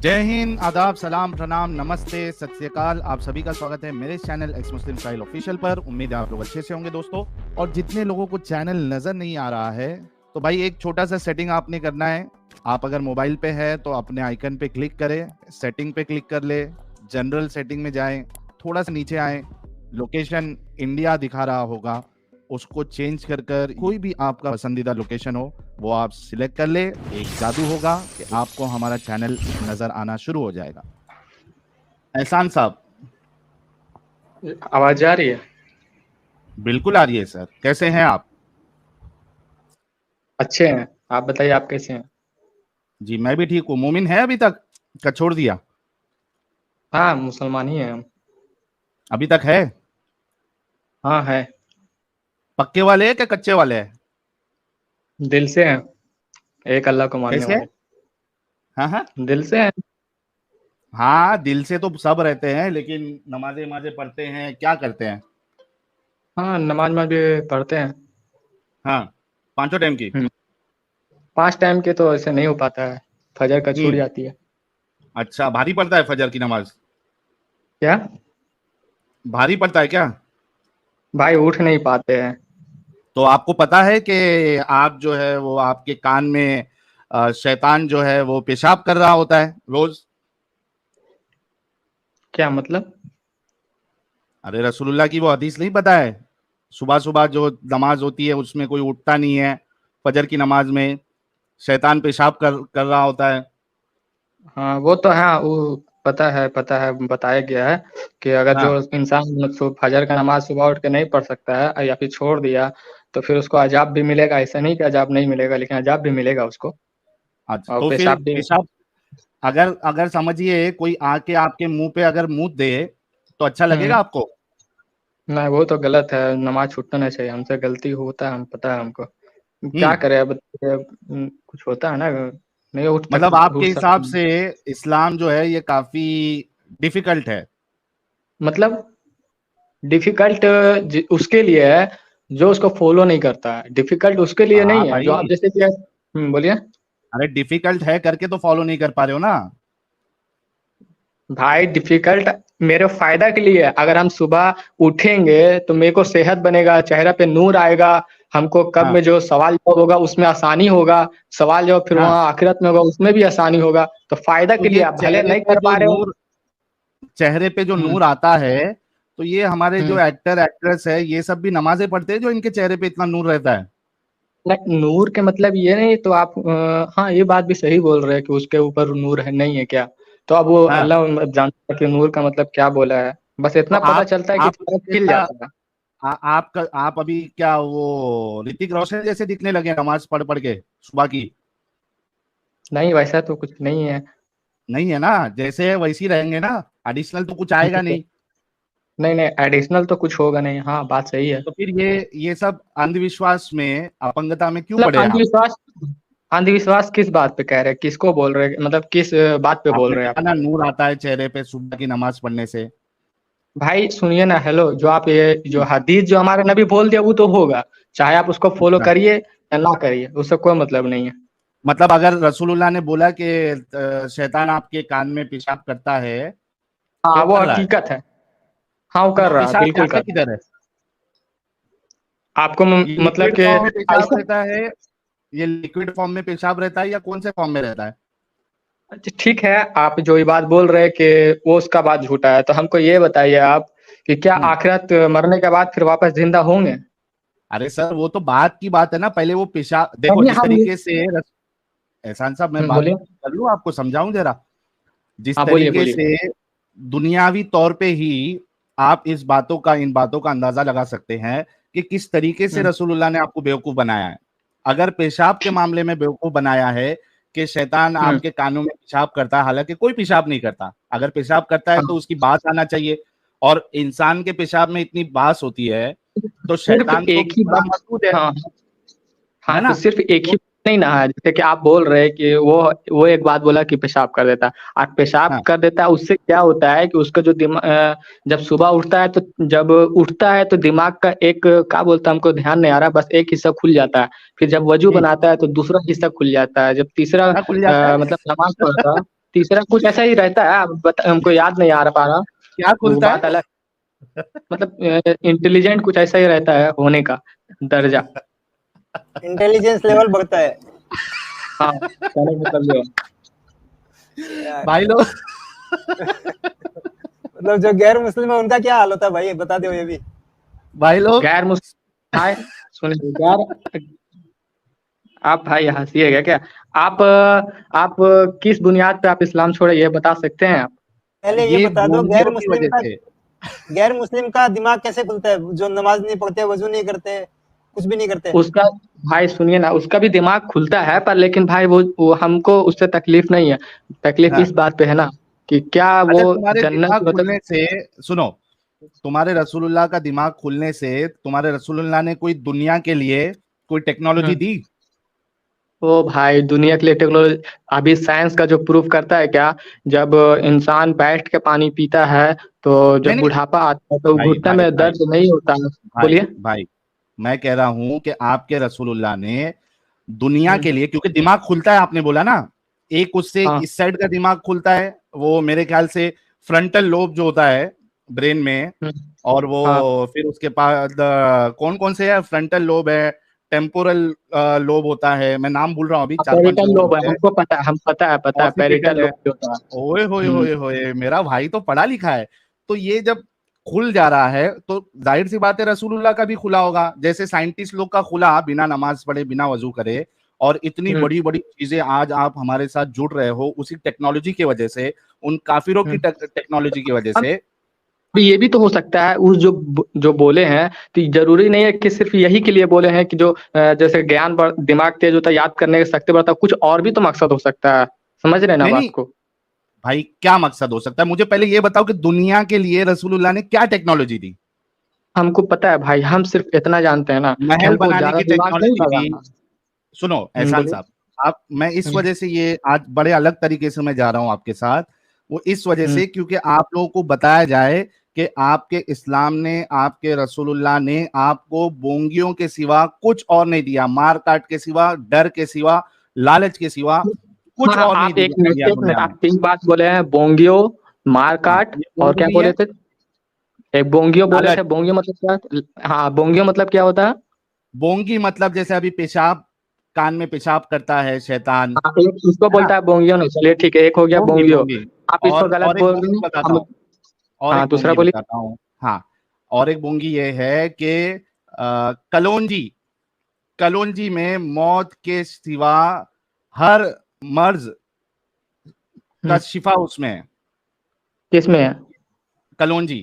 जय हिंद, आदाब, सलाम, प्रणाम, नमस्ते, सत श्री अकाल। आप सभी का स्वागत है मेरे चैनल एक्स मुस्लिम साहिल ऑफिशियल पर। उम्मीद है आप लोग अच्छे से होंगे दोस्तों। और जितने लोगों को चैनल नजर नहीं आ रहा है तो भाई एक छोटा सा सेटिंग आपने करना है। आप अगर मोबाइल पे है तो अपने आइकन पे क्लिक करें, सेटिंग पे क्लिक कर ले, जनरल सेटिंग में जाएं, थोड़ा सा नीचे आए, लोकेशन इंडिया दिखा रहा होगा, उसको चेंज कर कर कोई भी आपका पसंदीदा लोकेशन हो वो आप सिलेक्ट कर ले। एक जादू होगा कि आपको हमारा चैनल नजर आना शुरू हो जाएगा। एहसान साहब, आवाज आ रही है? बिल्कुल आ रही है सर। कैसे हैं आप? अच्छे हैं। आप बताइए, आप कैसे हैं? जी मैं भी ठीक हूँ। मोमिन है अभी तक का छोड़ दिया? हाँ, मुसलमान ही हैं हम। अभी तक है? हाँ है। पक्के वाले है क्या कच्चे वाले है? दिल से हैं। एक अल्लाह को मानने कैसे है? वाले। हाँ हाँ दिल से हैं। हाँ, दिल से तो सब रहते हैं, लेकिन नमाजें नमाजें पढ़ते हैं, क्या करते हैं? हाँ, नमाज में भी पढ़ते हैं। हाँ, पांचों टाइम की? 5 टाइम के तो ऐसे नहीं हो पाता है। फजर का छूट हम्म। जाती है। अच्छा, भारी पड़ता है फजर की नमाज? क्या? भारी पड़ता है क्या? भाई उठ नहीं पाते हैं। तो आपको पता है कि आप जो है वो आपके कान में शैतान जो है वो पेशाब कर रहा होता है रोज? क्या मतलब? अरे रसूलुल्लाह की वो हदीस नहीं पता है? सुबह सुबह जो नमाज होती है उसमें कोई उठता नहीं है, फजर की नमाज में शैतान पेशाब कर रहा होता है। हाँ वो तो है, वो पता है, बताया गया है कि अगर जो हाँ। इंसान फजर का नमाज सुबह उठ के नहीं पढ़ सकता है या फिर छोड़ दिया तो फिर उसको अजाब भी मिलेगा। ऐसा नहीं कि अजाब नहीं मिलेगा, लेकिन अजाब भी मिलेगा उसको। अच्छा, और तो फिर पेशाब भी। पेशाब अगर अगर समझिए कोई आके आपके मुंह पे अगर मुंह दे तो अच्छा लगेगा हम्म। आपको? नहीं, वो तो गलत है। नमाज छूटना नहीं चाहिए। हमसे गलती होता है, हम पता है हमको। क्या हम्म। करे अब। कुछ होता है ना। नहीं मतलब आपके उठ हिसाब सकते। से इस्लाम जो है ये काफी डिफिकल्ट है? मतलब डिफिकल्ट उसके लिए है जो उसको फॉलो नहीं करता है। डिफिकल्ट उसके लिए हाँ नहीं है जो भाई, आप जैसे कि। बोलिए। अरे डिफिकल्ट है करके तो फॉलो नहीं कर पा रहे हो ना? भाई डिफिकल्ट मेरे फायदा के लिए है। अगर हम सुबह उठेंगे तो मेरे को सेहत बनेगा, चेहरे पे नूर आएगा। हमको कब हाँ में जो सवाल जवाब होगा उसमें आसानी होगा। सवाल जवाब फिर हाँ। वहाँ आखिरत में होगा, उसमें भी आसानी होगा। तो फायदा तो के लिए ये आप भले नहीं कर पा रहे हो। चेहरे पे जो हम्म। नूर आता है, तो ये हमारे जो हम्म। एक्टर एक्ट्रेस है ये सब भी नमाजें पढ़ते हैं जो इनके चेहरे पे इतना नूर रहता है? नहीं, नूर के मतलब ये नहीं तो आप हाँ ये बात भी सही बोल रहे हैं कि उसके ऊपर नूर है नहीं है क्या। तो अब वो हाँ। अल्लाह जानता है कि नूर का मतलब क्या बोला है। बस तो इतना पता चलता है कि आप चेहरा खिल जैसा जाता है। आप अभी क्या वो ऋतिक रोशन जैसे दिखने लगे नमाज पढ़ पढ़ के सुबह की? नहीं, वैसा तो कुछ नहीं है। नहीं है ना? जैसे है वैसे ही रहेंगे ना, एडिशनल तो कुछ आएगा नहीं। नहीं नहीं, एडिशनल तो कुछ होगा नहीं। हाँ बात सही है। तो फिर ये सब अंधविश्वास में, अपंगता में क्यों मतलब पड़े आप? अंधविश्वास। अंधविश्वास किस बात पे कह रहे हैं? किसको बोल रहे हैं? मतलब किस बात पे बोल आपने रहे हैं आप? कहा ना नूर आता है चेहरे पे सुबह की नमाज पढ़ने से। भाई सुनिए ना, हेलो, जो आप ये जो हम्म। हदीस जो हमारे नबी बोल दिया वो तो होगा। चाहे आप उसको फॉलो अच्छा, करिए या ना करिए, उससे कोई मतलब नहीं है। मतलब अगर रसूलुल्लाह ने बोला कि शैतान आपके कान में पेशाब करता है हाँ तो वो कर रहा है, हकीकत है। हाँ वो तो कर रहा है, पेशाब बिल्कुल जाता कर रहा है। किधर है? आपको ये मतलब लिक्विड कि फॉर्म में पेशाब ऐसा। रहता है? ये लिक्विड फॉर्म में पेशाब रहता है या कौन से फॉर्म में रहता है? अच्छा ठीक है, आप जो ये बात बोल रहे हैं कि वो उसका बात झूठा है, तो हमको ये बताइए आप कि क्या हम्म। आखिरत मरने के बाद फिर वापस जिंदा होंगे? अरे सर, वो तो बात की बात है ना। पहले वो पेशाब देखो नहीं जिस हम। तरीके से एहसान साहब, मैं बात बोलिए। कर लूं, आपको समझाऊं जरा। जिस हाँ बोलिए तरीके बोलिए। से दुनियावी तौर पे ही आप इन बातों का अंदाजा लगा सकते हैं कि किस तरीके से हम्म। रसूलुल्लाह ने आपको बेवकूफ बनाया है। अगर पेशाब के मामले में बेवकूफ बनाया है कि शैतान हम्म। आपके कानों में पेशाब करता है, हालांकि कोई पेशाब नहीं करता। अगर पेशाब करता है तो हाँ, उसकी बास आना चाहिए, और इंसान के पेशाब में इतनी बास होती है तो सिर्फ शैतान तो एक ही बड़ा बात। मौजूद है हाँ है हाँ, तो ना? सिर्फ एक ही तो नहीं ना है। जैसे कि आप बोल रहे हैं कि वो एक बात बोला कि पेशाब कर देता है। और पेशाब हाँ कर देता है, उससे क्या होता है कि उसका जो दिमाग जब सुबह उठता है तो जब उठता है तो दिमाग का एक क्या बोलता है हमको ध्यान नहीं आ रहा, बस एक हिस्सा खुल जाता है। फिर जब वजू बनाता है तो दूसरा हिस्सा खुल जाता है। जब तीसरा क्या खुल जाता है? मतलब नमाज पढ़ता है। तीसरा कुछ ऐसा ही रहता है, हमको याद नहीं आ रहा पा रहा, क्या वो खुलता बात है? अलग। मतलब इंटेलिजेंट कुछ ऐसा ही रहता है होने का दर्जा। इंटेलिजेंस लेवल बढ़ता है। हाँ, कहने का मतलब ये है। यार, भाई लोग मतलब जो गैर मुस्लिम है उनका क्या हाल होता है भाई, बता दो ये भी। भाई लोग गैर मुस्लिम, हाय सुनिए गैर, आप भाई हंसिएगा क्या? आप किस बुनियाद पे आप इस्लाम छोड़े, ये बता सकते हैं आप? पहले ये ये बता दो, बोंगियों की वजह से। गैर मुस्लिम का दिमाग कैसे खुलता है, जो नमाज नहीं पढ़ते, वजू नहीं करते, कुछ भी नहीं करते। उसका, भाई सुनिए ना, उसका भी दिमाग खुलता है, पर लेकिन भाई वो हमको उससे तकलीफ नहीं है। तकलीफ हाँ। इस बात पे है ना कि क्या वो अच्छा, तुम्हारे जन्नत दिमाग मतलब। खुलने से, सुनो, तुम्हारे रसूलुल्लाह का दिमाग खुलने से तुम्हारे रसूलुल्लाह ने कोई दुनिया के लिए कोई टेक्नोलॉजी दी? ओ भाई, दुनिया के लिए टेक्नोलॉजी, अभी साइंस का जो प्रूफ करता है क्या, जब इंसान बैठ के पानी पीता है तो नहीं जब नहीं, बुढ़ापा आता है तो भाई घुटने भाई में भाई दर्द नहीं होता है। भाई बोलिए। भाई, मैं कह रहा हूं कि आपके रसूलुल्लाह ने दुनिया हम्म, के लिए, क्योंकि दिमाग खुलता है आपने बोला ना, एक उससे हाँ इस साइड का दिमाग खुलता है, वो मेरे ख्याल से फ्रंटल लोब जो होता है ब्रेन में, हम्म, और हाँ, वो फिर उसके बाद कौन कौन से है, फ्रंटल लोब है, टेम्पोरल लोब होता है, मैं नाम भूल रहा हूँ अभी, चार पांच पेरिटल लोब लोब है, होते हैं, हमको पता है, हम पता है पेरिटल ऑसिपिटल है। लोब जो होता है। ओए होए हम्म, होए होए, मेरा भाई तो पढ़ा लिखा है। तो ये जब खुल जा रहा है तो जाहिर सी बात है रसूलुल्लाह का भी खुला होगा, जैसे साइंटिस्ट लोग का खुला, बिना नमाज पढ़े बिना वजू करे, और इतनी हम्म, बड़ी बड़ी चीजें आज आप हमारे साथ जुड़ रहे हो उसी टेक्नोलॉजी की वजह से, उन काफिरों की हम्म। टेक्नोलॉजी की वजह अब से। ये भी तो हो सकता है, उस जो बोले हैं, तो जरूरी नहीं है कि सिर्फ यही के लिए बोले हैं कि जो जैसे दिमाग तेज होता है, याद करने की शक्ति बढ़ता है, कुछ और भी तो मकसद हो सकता है। समझ रहे हैं ना नहीं बात नहीं को? भाई, क्या मकसद हो सकता है, मुझे पहले ये बताओ कि दुनिया के लिए रसूलुल्लाह ने क्या टेक्नोलॉजी दी? हमको पता है भाई, हम सिर्फ इतना जानते हैं ना कि महल हमको बनाने ज्यादा की दिमाग नहीं टेक्नोलॉजी दी। लगाना। सुनो एहसान बोलिए। साहब, आप, मैं इस हम्म, वजह से ये आज बड़े अलग तरीके से मैं जा रहा हूं आपके साथ, वो इस वजह हम्म, से क्योंकि आप लोगों को बताया जाए कि आपके इस्लाम ने, आपके रसूलुल्लाह ने आपको बोंगियों के सिवा कुछ और नहीं दिया, मार काट के सिवा, डर के सिवा, लालच के सिवा हाँ कुछ हाँ, और नहीं आप एक मिनट दिया एक मिनट, दुनिया में। आप तीन बात बोले हैं, बोंगियो, हाँ, मारकाट, ये और बोंगी क्या नहीं बोले है, थे? एक बोंगियो बोले लालच। थे, बोंगियो मतलब क्या? हाँ, बोंगियो मतलब क्या होता है? बोंगी मतलब जैसे अभी पेशाब, कान में पेशाब करता है शैतान, हाँ, एक उसको है ना, बोलता है बोंगियो, नहीं, चलिए ठीक है, एक हो गया बोंगी बोंगियो। बोंगी। आप इसको गलत और एक बोल रहे बोंगी हैं बताता हम। हूँ, और हाँ, एक दूसरा बोंगी बोलिए। बताता हूँ। हाँ, और एक बोंगी ये है कि कलौंजी, कलौंजी में मौत के सिवा हर मर्ज का हम्म, शिफा उसमें है। किसमें है? कलौंजी,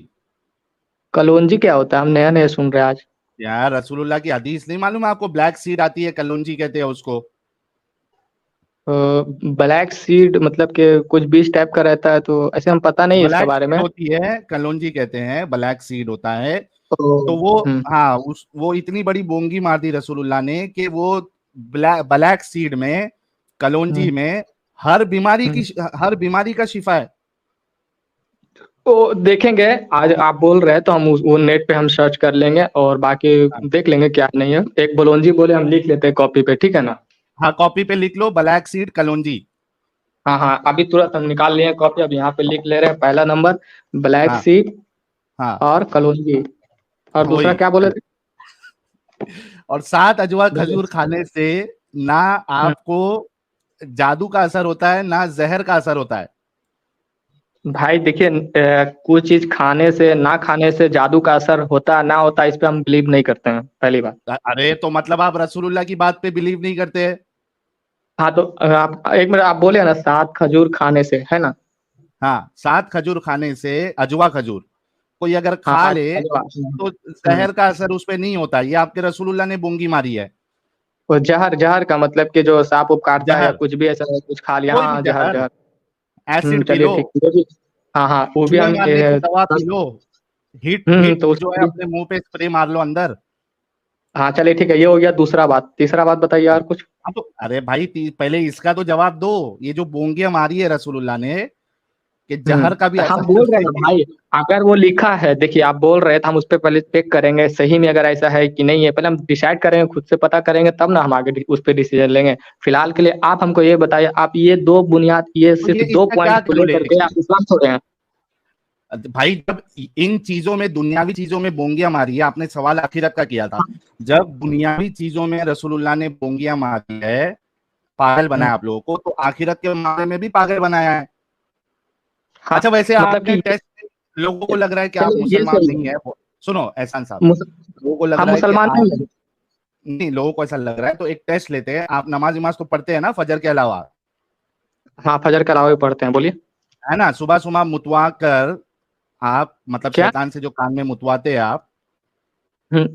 कलौंजी क्या होता है? हम नया नया सुन रहे हैं आज। यार रसूलुल्लाह की हदीस नहीं मालूम आपको? ब्लैक सीड आती है, कलौंजी कहते हैं उसको। ब्लैक सीड मतलब कि कुछ बीज टाइप का रहता है, तो ऐसे हम पता नहीं है इसके ब्लैक बारे सीड में। होती है, कलौंजी कहते हैं, ब्लैक सीड होता है। तो तो वो, हम्म, हाँ, उस वो इतनी बड़ी बोंगी मार दी रसूलुल्लाह ने कि वो ब्लैक सीड में, कलौंजी हम्म, में हर बीमारी की, हम्म। हर बीमारी का शिफा है। तो देखेंगे, आज आप बोल रहे हैं तो हम वो नेट पे हम सर्च कर लेंगे और बाकी हाँ देख लेंगे क्या नहीं है। एक बोलोंजी बोले, हम लिख लेते हैं कॉपी पे, ठीक है ना? हाँ, कॉपी पे लिख लो, ब्लैक सीड कलौंजी। हाँ हाँ, अभी तुरंत हम निकाल लिए कॉपी, अब यहाँ पे लिख ले रहे हैं। पहला नंबर ब्लैक हाँ सीड हाँ, और कलौंजी, और दूसरा वही। क्या बोले थे? और 7 अजवा बोलिए। खजूर खाने से ना हम्म, आपको जादू का असर होता है ना जहर का असर होता है। भाई देखिए, कुछ चीज खाने से ना खाने से जादू का असर होता ना होता, इस पे हम बिलीव नहीं करते हैं, पहली बात। अरे तो मतलब आप रसूलुल्लाह की बात पे बिलीव नहीं करते हैं? हाँ, तो आप एक मिनट, आप बोले ना 7 खजूर खाने से, है ना? हाँ, 7 खजूर खाने से, अजवा खजूर कोई अगर हाँ, खा आज ले तो हम्म, जहर का असर उस पे नहीं होता, ये आपके रसूलुल्लाह ने बोंगी मारी है। वो जहर, जहर का मतलब कि जो सांप उप काटता है या जहर, कुछ भी ऐसा कुछ खा लिया, कोई भी हाँ जहर जहर, जहर। एसिड पी चलिए लो, ठीक है, वो भी। हाँ हाँ, वो भी चूहे हम मारने की दवा पी लो, हिट हिट तो जो उसको है भी। अपने मुंह पे स्प्रे मार लो अंदर। हाँ चलिए ठीक है, ये हो गया दूसरा बात, तीसरा बात बताइए और कुछ। हाँ तो अरे भाई, पहले इसका तो जवाब दो। ये जो बोंगियां मारी है रसूलुल्लाह ने, कि जहर का भी हम असर बोल उससे रहे हैं भाई, अगर वो लिखा है, देखिए आप बोल रहे हैं तो हम उस पर पहले चेक करेंगे सही में, अगर ऐसा है कि नहीं है पहले हम डिसाइड करेंगे, खुद से पता करेंगे, तब ना हम आगे उस पर डिसीजन लेंगे। फिलहाल के लिए आप हमको ये बताइए, आप ये दो बुनियाद, ये तो सिर्फ ये दो इसका क्या पॉइंट को लेकर के आप इस्लाम छोड़े हैं? भाई जब इन चीजों में, दुनियावी चीजों में बोंगियां मारी है, आपने सवाल आखिरत का किया था, जब दुनियावी चीजों में रसूलुल्लाह ने बोंगियां मारी है, पागल बनाया आप लोगों को, तो आखिरत के मामले में भी पागल बनाया है। हाँ, अच्छा वैसे मतलब आपने कि टेस्ट, लोगों को लग रहा है कि आप चलिए ये मुसलमान सही नहीं है। है, सुनो एहसान साहब, मुस, लोगों को लग हाँ रहा है कि मुसलमान आप, नहीं है। नहीं लोगों को ऐसा लग रहा है, तो एक टेस्ट लेते हैं, आप नमाज नमाज तो पढ़ते हैं ना फजर के अलावा, हाँ फजर के अलावा भी पढ़ते हैं, बोलिए। है ना, सुबह सुबह मुतवा कर आप, मतलब क्या? शैतान से जो कान में मुतवाते हैं आप,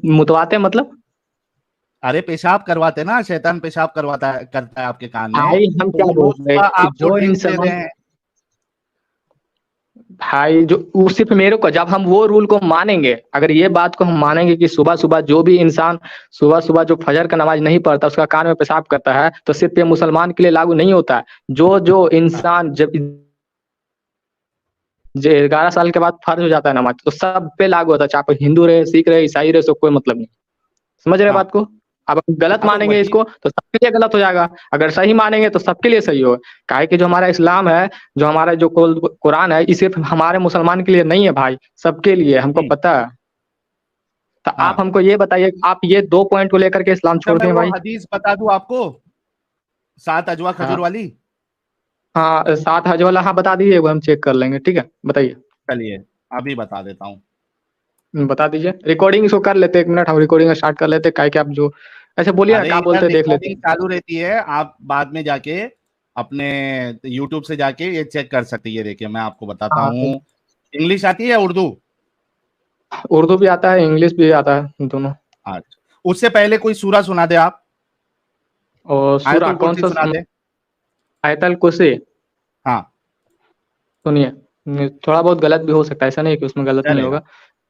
मुतवाते मतलब? अरे पेशाब करवाते ना, शैतान पेशाब करवाता है, करता है आपके कान में, भाई हम तो क्या वो बोल रोज रहे सुबह हैं कि आपको जो ड्रिंक्स दे रहे इंसान, हैं। भाई जो वो सिर्फ मेरे को, जब हम वो रूल को मानेंगे, अगर ये बात को हम मानेंगे कि सुबह सुबह जो भी इंसान सुबह सुबह जो फजर का नमाज नहीं पढ़ता उसका कान में पेशाब करता है, तो सिर्फ ये मुसलमान के लिए लागू नहीं होता है। जो जो इंसान जब 11 साल के बाद फर्ज हो जाता है नमाज, तो सब पे लागू होता है, चाहे कोई हिंदू रहे, सिख रहे, ईसाई रहे, सब कोई मतलब नहीं। समझ रहे हैं हाँ बात को? अब हम गलत हाँ, तो मानेंगे वही, इसको तो सबके लिए गलत हो जाएगा, अगर सही मानेंगे तो सबके लिए सही होगा। काहे कि जो हमारा इस्लाम है, जो हमारा जो कुरान है, ये सिर्फ हमारे मुसलमान के लिए नहीं है भाई, सबके लिए, हमको हम्म, पता है। तो आप हाँ। हमको ये बताइए, आप ये 2 पॉइंट को लेकर के इस्लाम अच्छा छोड़ मैं दिए वो भाई? हदीस बता दूं आपको, 7 अजवा खजूर हाँ वाली। हाँ, 7 हज वाला, हाँ बता दीजिए, वो हम चेक कर लेंगे, ठीक है बताइए। चलिए अभी बता देता हूँ। बता दीजिए, रिकॉर्डिंग इसको कर लेते, 1 मिनट हम रिकॉर्डिंग स्टार्ट कर लेते, काहे कि आप जो ऐसे बोलिए ना, अरे क्या इधर बोलते देख लेते रिकॉर्डिंग हैं। चालू रहती है, आप बाद में जाके अपने यूट्यूब से जाके ये चेक कर सकते हैं। ये देखिए मैं आपको बताता हाँ हूँ, इंग्लिश आती है या उर्दू? उर्दू भी आता है, इंग्लिश भी आता है, दोनों। अच्छा, उससे पहले कोई सूरा सुना दे आप, और सूरा आयतुल कौन कुर्सी सा? सुना दे। आयतल कुर्सी? हाँ सुनिए, थोड़ा बहुत गलत भी हो सकता है, ऐसा नहीं कि उसमें गलत नहीं चलेगा, होगा।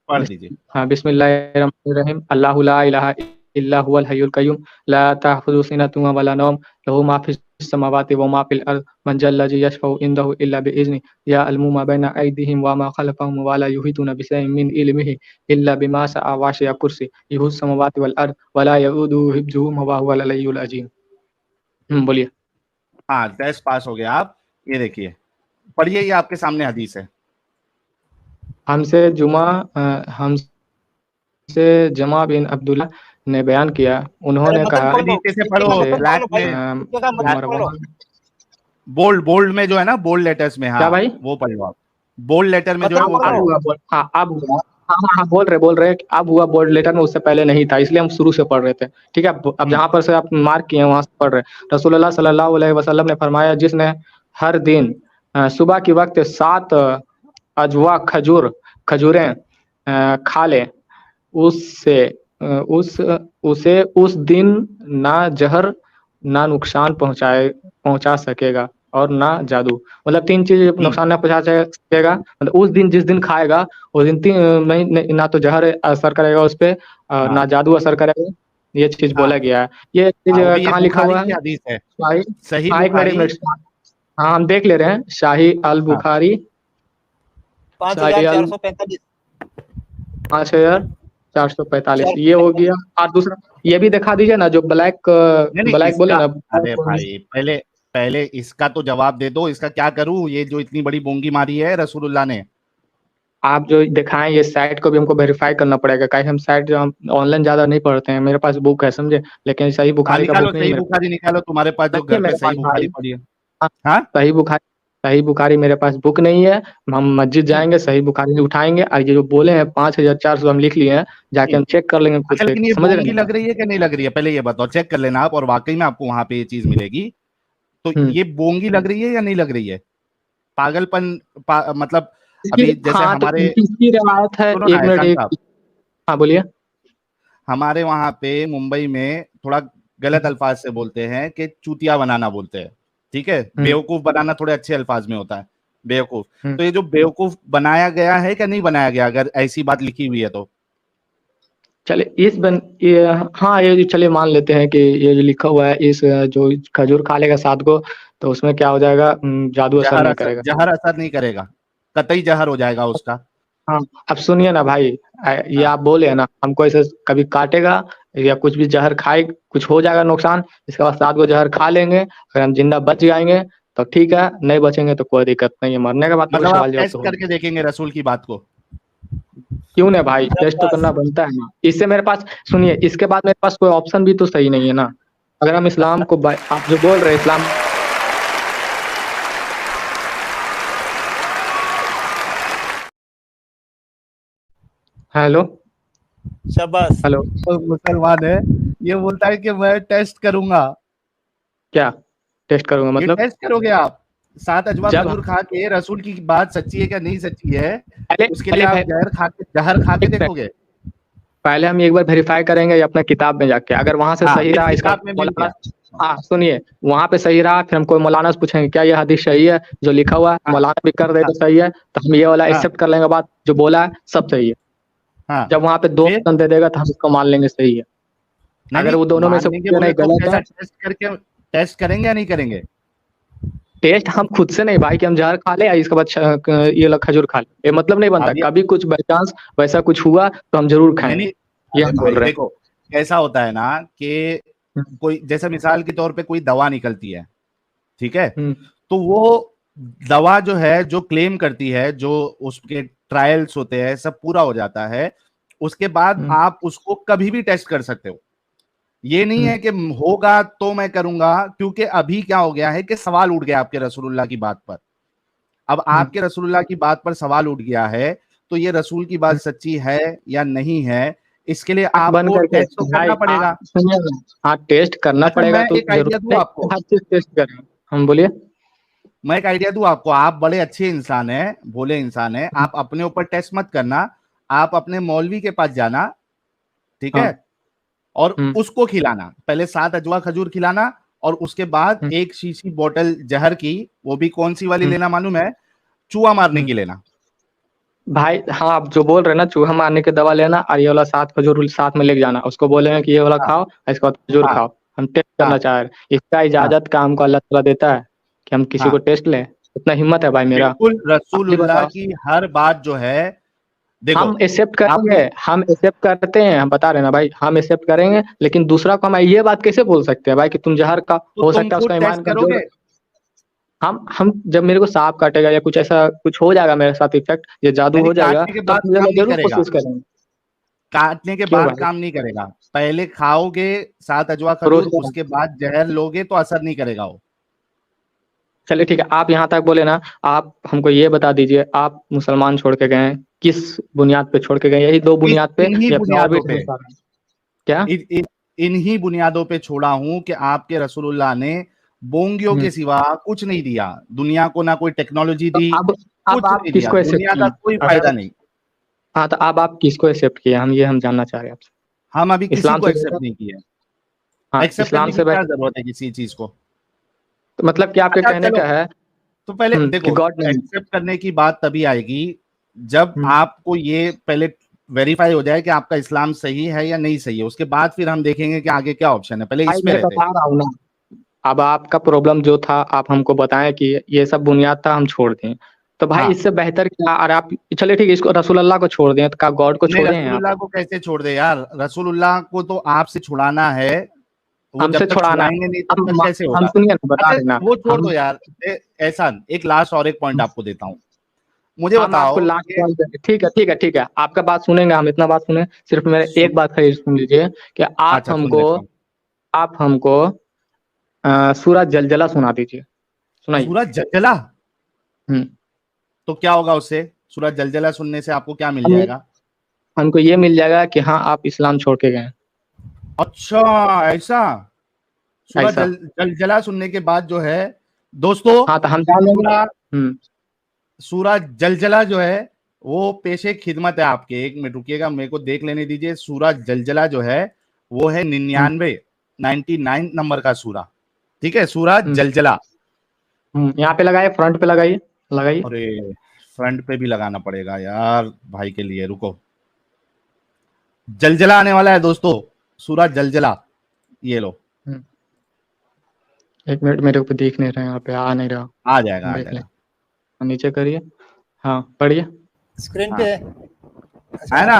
पढ़ बिस, दीजिए। हाँ, बिस्मिल्लाहिर्रहमानिर्रहीम, अल्लाहु ला इलाहा इल्ला हुवल हय्युल कय्यूम, ला ताखुज़ुहु सिनतुन वला नौम, लहू मा फिस समावाति व मा फिल अर्द, मन जल्लज़ी यशफ़उ इंदहु इल्ला बिइज़्निहि, यअलमु मा बैना अयदीहिम व मा खलफहुम व ला युहीतूना बिशैइन मिन इल्मिहि इल्ला बिमा शअ वसिअ कुर्सिय्युहु समावाति वल अर्द व ला यऊदुहु हिफ्ज़ुहुमा व हुवल अलिय्युल अज़ीम। बोलिए। हाँ टेस्ट पास हो गया आप। ये देखिए, पढ़िए, ये आपके सामने हदीस है। हमसे जमा बिन अब्दुल्ला ने बयान किया, अरे उन्होंने मतलब कहा पढ़ लो, नीचे से इसके पढ़ो, से मतलब पढ़ लो ब्लैक भाई, में, इसके का मतलब पढ़ लो। मरवान, बोल्ड बोल्ड में जो है ना, बोल्ड लेटर्स में, क्या हाँ भाई? वो पढ़ लो आप, बोल्ड लेटर में जो है मतलब वो पढ़ अब लो। पढ़ो। हुआ बोल, हाँ अब हुआ। हाँ हाँ हाँ, बोल रहे कि अब हुआ, बोर्ड लेटर में उससे पहले नहीं था, इसलिए हम शुरू से पढ़ रहे थे। ठीक है, अब हम्म, जहाँ पर से आप मार्क किए हैं वहां से पढ़ रहे हैं। रसूलुल्लाह सल्लल्लाहु अलैहि वसल्लम ने फरमाया, जिसने हर दिन सुबह के वक्त 7 अजवा खजूरें खा ले, उससे उस उसे उस दिन ना जहर ना नुकसान पहुंचा सकेगा, और ना जादू। मतलब 3 चीज हम्म, नुकसान ना पहुंचा सकेगा, मतलब उस दिन जिस दिन खाएगा उस दिन नहीं, ना तो जहर असर करेगा उस पे, हाँ ना जादू असर करेगा। ये चीज बोला हाँ गया है। ये चीज हाँ, वही ये कहाँ लिखा बुखारी हुआ की है? हदीस है, शाही, सही हाँ एक मिनट एक बुखारी। मिनट, हाँ हम देख ले रहे हैं, शाही अल हाँ बुखारी, शाही अल 5445। 5445, ये हो 445। गया। और दूसरा ये भी दिखा दीजिए ना, जो ब्लैक, नहीं नहीं ब्लैक बोले इसका, ना, अरे भाई पहले, पहले इसका तो जवाब दे दो, इसका क्या करूं, ये जो इतनी बड़ी बोंगी मारी है रसूलुल्लाह ने। आप जो दिखाएं ये साइट को भी हमको वेरीफाई करना पड़ेगा, कहीं हम साइट जो हम ऑनलाइन ज्यादा नहीं पढ़ते हैं, मेरे पास बुक है समझे, लेकिन सही हाँ बुखारी का निकालो बुक नहीं है सही मेरे पास। बुखारी, निकालो, तुम्हारे पास जो नहीं है घर पे मेरे सही पास बुखारी भाई। पड़ी है। हाँ, हाँ सही बुखारी, सही बुखारी मेरे पास बुक नहीं है। हम मस्जिद हम्म, जाएंगे, सही बुखारी उठाएंगे, और ये जो बोले हैं 5400 हम लिख लिए हैं, जाके हम्म। हम चेक कर लेंगे खुद अच्छा से, लेकिन ये समझ रहे बोंगी हैं? लग रही है कि नहीं लग रही है, पहले ये बताओ, चेक कर लेना आप, और वाकई में आपको वहां पे ये चीज मिलेगी। तो हम्म। ये बोंगी लग रही है या नहीं लग रही है, पागलपन, मतलब इसकी, अभी जैसे हाँ तो हमारे, इसकी रिवायत है, सुनो ना 1 मिनट एहसान एक, साहब, हाँ बोलिए। हमारे वहां पे मुंबई में थोड़ा गलत अल्फाज से बोलते हैं कि चूतिया बनाना बोलते हैं, ठीक है, हम्म बेवकूफ बनाना थोड़े अच्छे अल्फाज में होता है, बेवकूफ। हम्म। तो ये जो बेवकूफ बनाया गया है क्या नहीं बनाया गया, अगर ऐसी बात लिखी हुई है तो? चलिए हाँ ये चलिए मान लेते हैं कि ये जो लिखा हुआ है इस जो खजूर खा लेगा 7 को तो उसमें क्या हो जाएगा, जादू असर नहीं करेगा। जहर असर नहीं करेगा, कतई जहर हो जाएगा उसका। हाँ अब सुनिए ना भाई, ये हाँ आप बोले है ना हमको ऐसे कभी काटेगा या कुछ भी जहर खाए कुछ हो जाएगा नुकसान, इसके बाद 7 को जहर खा लेंगे, अगर हम जिंदा बच जाएंगे तो ठीक है, नहीं बचेंगे तो कोई दिक्कत नहीं है, मरने के बाद तो कोई मतलब आप सवाल जवाब टेस्ट तो होगा। करके देखेंगे रसूल की बात को। क्यों नहीं भाई, टेस्ट तो शाबाश। करना बनता है ना, इससे मेरे पास सुनिए इसके बाद मेरे पास कोई ऑप्शन भी तो सही नहीं है ना। अगर हम इस्लाम को आप जो बोल रहे हैं इस्लाम। हेलो। शाबाश। हेलो। तो मुसलमान है, ये बोलता है कि मैं टेस्ट करूंगा। क्या टेस्ट करूंगा ये मतलब? टेस्ट करोगे आप? 7 अजवा जब खजूर खा के रसूल की बात सच्ची है क्या नहीं सच्ची है, पहले उसके लिए पहले आप भाई जहर खा के एक मिनट, देखोगे? पहले हम एक बार वेरीफाई करेंगे या अपना किताब में जाके, अगर वहां से हाँ, सही इस रहा इसका किताब में मिल मौलाना। गया। हाँ सुनिए, वहां पे सही रहा फिर हम कोई मौलाना से पूछेंगे क्या ये हदीस सही है जो लिखा हुआ है, हाँ मौलाना भी कर दे हाँ तो सही है तो हम ये वाला हाँ एक्सेप्ट कर लेंगे, बात जो बोला है सब सही है। हाँ। जब वहां पे दो फिर ऑप्शन दे देगा तो हम इसको मान लेंगे सही है। नहीं अगर नहीं, वो दोनों में से मानने के कोई बोले नहीं तो गलत कैसा है। टेस्ट करेंगे या नहीं करेंगे? टेस्ट हम खुद से नहीं भाई कि हम जहर खा ले या इसके बाद ये वाला खजूर खा ले, ये मतलब नहीं बनता, अब ये कभी कुछ बाई चांस वैसा कुछ हुआ तो हम जरूर नहीं खाएंगे, नहीं, ये अरे हम बोल भाई रहे देखो, ऐसा होता है ना कि हैं। कोई जैसे मिसाल के तौर पे कोई दवा निकलती है, ठीक है, हम्म, तो वो दवा जो है जो क्लेम करती है, जो उसके ट्रायल्स होते हैं सब पूरा हो जाता है, उसके बाद हम्म, आप उसको कभी भी टेस्ट कर सकते हो। ये नहीं हम्म, है कि होगा तो मैं करूंगा, क्योंकि अभी क्या हो गया है कि सवाल उठ गया आपके रसूलुल्लाह की बात पर। अब हम्म, आपके रसूलुल्लाह की बात पर सवाल उठ गया है, तो ये रसूल की बात हम्म। सच्ची है या नहीं है, इसके लिए आंख बंद आपको करके टेस्ट तो करना भाई आप पड़ेगा। सुनिए ना, हाँ टेस्ट करना अच्छा पड़ेगा मैं तो एक जरूर आइडिया दूं नहीं, आपको, हर चीज टेस्ट करें। हम बोलिए। मैं एक आइडिया दूं आपको, आप बड़े अच्छे इंसान हैं, भोले इंसान हैं, हम्म, आप अपने ऊपर टेस्ट मत करना, आप अपने मौलवी के पास जाना, ठीक हाँ। है, और हम्म, उसको खिलाना, पहले 7 अजवा खजूर खिलाना, और उसके बाद हम्म, एक शीशी बोतल जहर की, वो भी कौन सी वाली हम्म, लेना मालूम है? चूहा मारने हम्म। की लेना। भाई हाँ आप जो बोल रहे हैं ना चूहा मारने की दवा लेना और ये वाला 7 खजूर साथ में लेके जाना, उसको बोलेंगे कि ये वाला हाँ खाओ और इसके बाद खजूर हाँ खाओ। हम टेस्ट हाँ करना चाह रहे हैं, इसका हाँ इजाजत का हमको अल्लाह ताला देता है कि हम किसी को हाँ, टेस्ट लें? इतना हिम्मत है भाई मेरा? बिल्कुल आप ही रसूलुल्लाह बताओ। की हर बात जो है, देखो हम एक्सेप्ट करेंगे, आपने, हम एक्सेप्ट करते हैं, हम बता रहे हैं ना भाई हम एक्सेप्ट करेंगे, लेकिन दूसरा को हम ये बात कैसे बोल सकते हैं भाई कि तुम जहर का तो हो तुम सकता है खुद उसका टेस्ट ईमान कमजोर। करोगे? हम जब मेरे को सांप काटेगा या कुछ ऐसा कुछ हो जाएगा मेरे साथ इफेक्ट, ये जादू नहीं नहीं, हो जाएगा काटने के तो बाद हम काम मैं नहीं जरूर करेगा, कोशिश करेंगे। काटने के क्यों बाद भाई? काम नहीं करेगा, पहले खाओगे 7 अजवा खजूर, प्रोसेस। उसके बाद जहर लोगे तो असर नहीं करेगा वो। चलिए ठीक है, आप यहाँ तक बोले ना, आप हमको ये बता दीजिए आप मुसलमान छोड़ के गए हैं, किस बुनियाद पे छोड़ के गए? यही 2 बुनियाद पे इन्हीं या फिर और भी बुनियादों ढेर पे, सारा है? क्या? इन्हीं बुनियादों पे छोड़ा हूं कि आपके रसूलुल्लाह ने बोंगियों हम्म। के सिवा कुछ नहीं दिया दुनिया को, ना कोई टेक्नोलॉजी तो दी, अब कुछ आप नहीं दिया, किसको एक्सेप्ट दुनिया का किए? कोई फायदा अगर नहीं। हाँ तो अब आप किसको एक्सेप्ट किए, हम ये हम जानना चाह रहे हैं आपसे। हम अभी किसी इस्लाम को से एक्सेप्ट बेहतर? नहीं किया। हाँ एक्सेप्ट इस्लाम करने की से क्या बेहतर। जरूरत है किसी चीज को? तो मतलब कि आपके अच्छा कहने चलो, का है तो पहले कि देखो, गॉड नहीं। एक्सेप्ट करने की बात तभी आएगी जब हम्म, आपको ये पहले वेरीफाई हो जाए कि आपका इस्लाम सही है या नहीं सही है, उसके बाद फिर हम देखेंगे कि आगे क्या ऑप्शन है, पहले भाई इसमें मैं रहते हैं। बता रहा हूँ ना, अब आपका प्रॉब्लम जो था आप हमको बताएं कि ये सब बुनियाद था हम छोड़ दें, तो भाई हाँ, इससे बेहतर क्या? और आप चलिए ठीक है इसको रसूल अल्लाह को छोड़ दें, तो क्या गॉड को नहीं छोड़े हैं आप? रसूलुल्लाह को कैसे छोड़ दे यार, रसूलुल्लाह को तो आपसे छुड़ाना है, वो हमसे जब तक छुड़ाना छुड़ाएंगे नहीं तब तक हम कैसे हम होगा? सुनिए ना बता अच्छा रहे ना। वो छोड़ हम दो यार, एहसान एक लास्ट और एक पॉइंट आपको देता हूँ, मुझे हम आपको बताओ लास्ट कि, कॉल करें, ठीक है ठीक है ठीक है, आपका बात सुनेंगे, हम इतना बात सुने, सिर्फ मेरे एक बात खाली सुन लीजिए कि अच्छा सुन लेता हूँ। आप हमको सूरज जलजला सुना दीजिए, सुनाइए। सूरज जलजला, हम्म। तो क्या होगा उससे? सूरज जलजला सुनने से आपको क्या मिल हम जाएगा? हमको ये मिल जाएगा कि हाँ आप इस्लाम छोड़ के गए हैं। अच्छा ऐसा, सूरज ऐसा। जलजला सुनने के बाद जो है दोस्तों, हाँ तो हम जान लेंगे। पूरा हम्म। सूरज जलजला जो है वो पेशे खिदमत है आपके, एक मिनट रुकिएगा मेरे को देख लेने दीजिए। सूरज जलजला जो है वो है हम्म। 99 नंबर का सूरा, ठीक है, सूरज हम्म। जलजला। यहाँ पे लगाइए, फ्रंट पे लगाइए, लगाइए। अरे फ्रंट पे भी लगाना पड़ेगा यार भाई के लिए, रुको, जलजला आने वाला है दोस्तों, सूरज जलजला, ये लो। एक मिनट, मेरे को दिख नहीं रहा है, यहाँ पे आ नहीं रहा। आ जाएगा, आ देख ले, जाएगा। नीचे करिए। हाँ पढ़िए। स्क्रीन हाँ, पे है। है ना?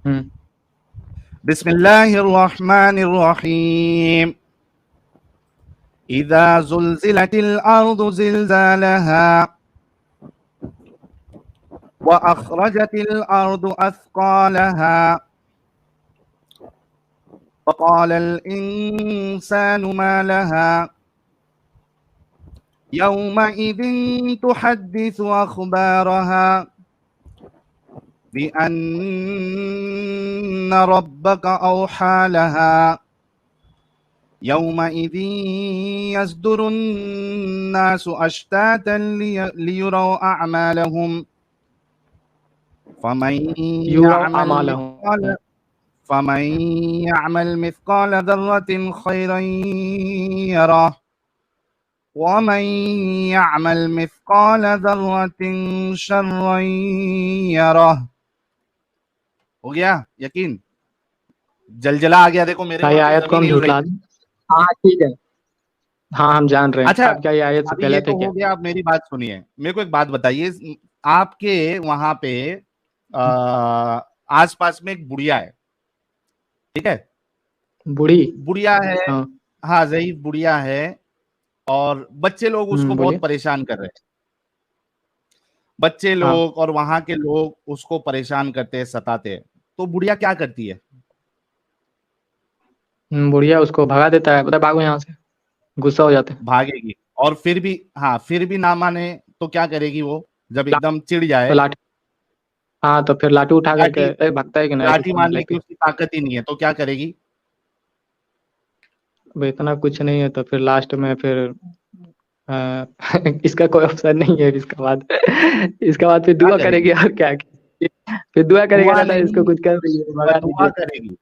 हम्म बिस्मिल्लाहिर्रहमानिर्रहीम। इज़ा ज़ुलज़िलतिल अर्दु ज़िलज़ालहा व अख़रजतिल अर्दु अथक़ालहा व क़ालल इंसानु मा लहा यौमइज़िन तुहद्दिसु अख़बारहा बिअन्न रब्बका औहा लहा यौमइज़िन यस्दुरुन्नासु अश्तातन लियुरौ अअमालहुम युवा अमालहुम। फमन यअमल मिस्काल ज़र्रतिन खैरन यरह वमन यअमल मिस्काल ज़र्रतिन शर्रन यरह। हो गया यकीन? जलजला आ गया, देखो मेरे क्या वहां ये पे आयत को जमीन हम हिल रही झुठला है। दें? हाँ ठीक है, हाँ हम जान रहे हैं। अच्छा, आप क्या ये आयत से अभी ये पहले थे तो क्या? हो गया, आप मेरी बात सुनिए, मेरे को एक बात बताइए। आपके वहां पे आसपास में एक बुढ़िया है, ठीक है? बूढ़ी? बुढ़िया है, हाँ। हाँ ज़ईफ बुढ़िया है, और बच्चे लोग उसको बोलिए। बहुत परेशान कर रहे हैं। बच्चे हाँ, लोग और वहां के लोग उसको परेशान करते हैं, सताते हैं। तो बुढ़िया क्या करती है? बुढ़िया उसको भगा देता है, बता भागो यहाँ से, गुस्सा हो जाते हैं। भागेगी, और फिर भी, हाँ फिर भी ना माने तो क्या करेगी वो, जब एकदम चिढ़ तो जाए? लाठी, हाँ तो फिर लाठी उठा करके लाठी, भगता है कि नहीं लाठी कुछ मारने की लेके? उसकी ताकत ही नहीं है, तो क्या करेगी? अब इतना कुछ नहीं है तो फिर लास्ट में फिर इसका कोई ऑप्शन नहीं है। इसके बाद इसके बाद फिर क्या दुआ करेगी? करेगी और क्या? फिर दुआ करेगा दुआ ना, इसको नहीं, कुछ कर दीजिए, भगा बददुआ दीजिए। करेगी,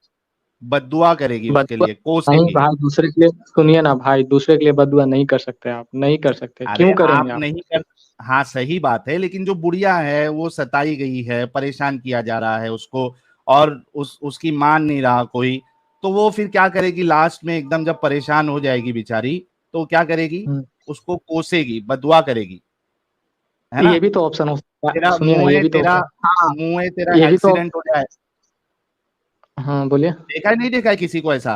बददुआ करेगी उसके बदुआ? लिए, नहीं कोसेगी। भाई, दूसरे के लिए सुनिए ना भाई, दूसरे के लिए बदुआ नहीं कर सकते, आप नहीं कर सकते, अरे क्यों आप करेंगे आप? नहीं कर, हाँ सही बात है, लेकिन जो बुढ़िया है वो सताई गई है, परेशान किया जा रहा है उसको, और उसकी मान नहीं रहा कोई, तो वो फिर क्या करेगी लास्ट में, एकदम जब परेशान हो जाएगी बेचारी, तो क्या करेगी? हम्म, उसको कोसेगी, बददुआ करेगी, है ना? ये भी तो ऑप्शन हो सकता है, तेरा सुनिए ना, ये भी तो तेरा ऑप्शन। हाँ, मुंह है तेरा ये भी तो। एक्सीडेंट हो जाए। हाँ बोलिए। देखा है, नहीं देखा है किसी को ऐसा?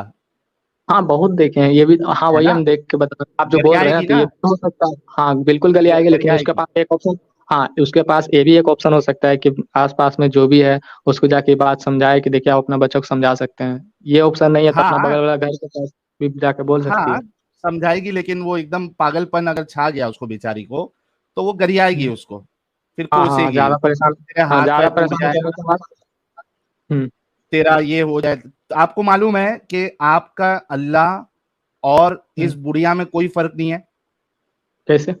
हाँ बहुत देखे हैं ये भी, हाँ है वही ना? हम देख के बता रहे हैं। आप जो बोल रहे हैं गरियाएगी तो ना, ये भी हो सकता है, हाँ बिल्कुल गले आएंगे, लेकिन उसके गरियाएगी। पास एक ऑप्शन, हाँ उसके पास ये भी एक ऑप्शन हो सकता है कि आसपास में जो भी है उसको जाके बात समझाए कि देखिए आप अपना बच्चा को समझा सकते हैं। ये ऑप्शन नहीं है तो अपना हाँ बगल वाला घर के पास भी जाके बोल सकती हाँ, है। समझाएगी, लेकिन वो एकदम पागलपन अगर छा गया उसको बेचारी को, तो वो गरियाएगी हम्म, उसको, फिर हाँ हाँ कोसेगी, ज्यादा परेशान, तेरे हाँ हाथ ज्यादा पैर टूट परेशान करने जाएगा, के बाद। तेरा ये हो जाए। तो आपको मालूम है कि आपका अल्लाह और इस हम्म, बुढ़िया में कोई फर्क नहीं है। कैसे?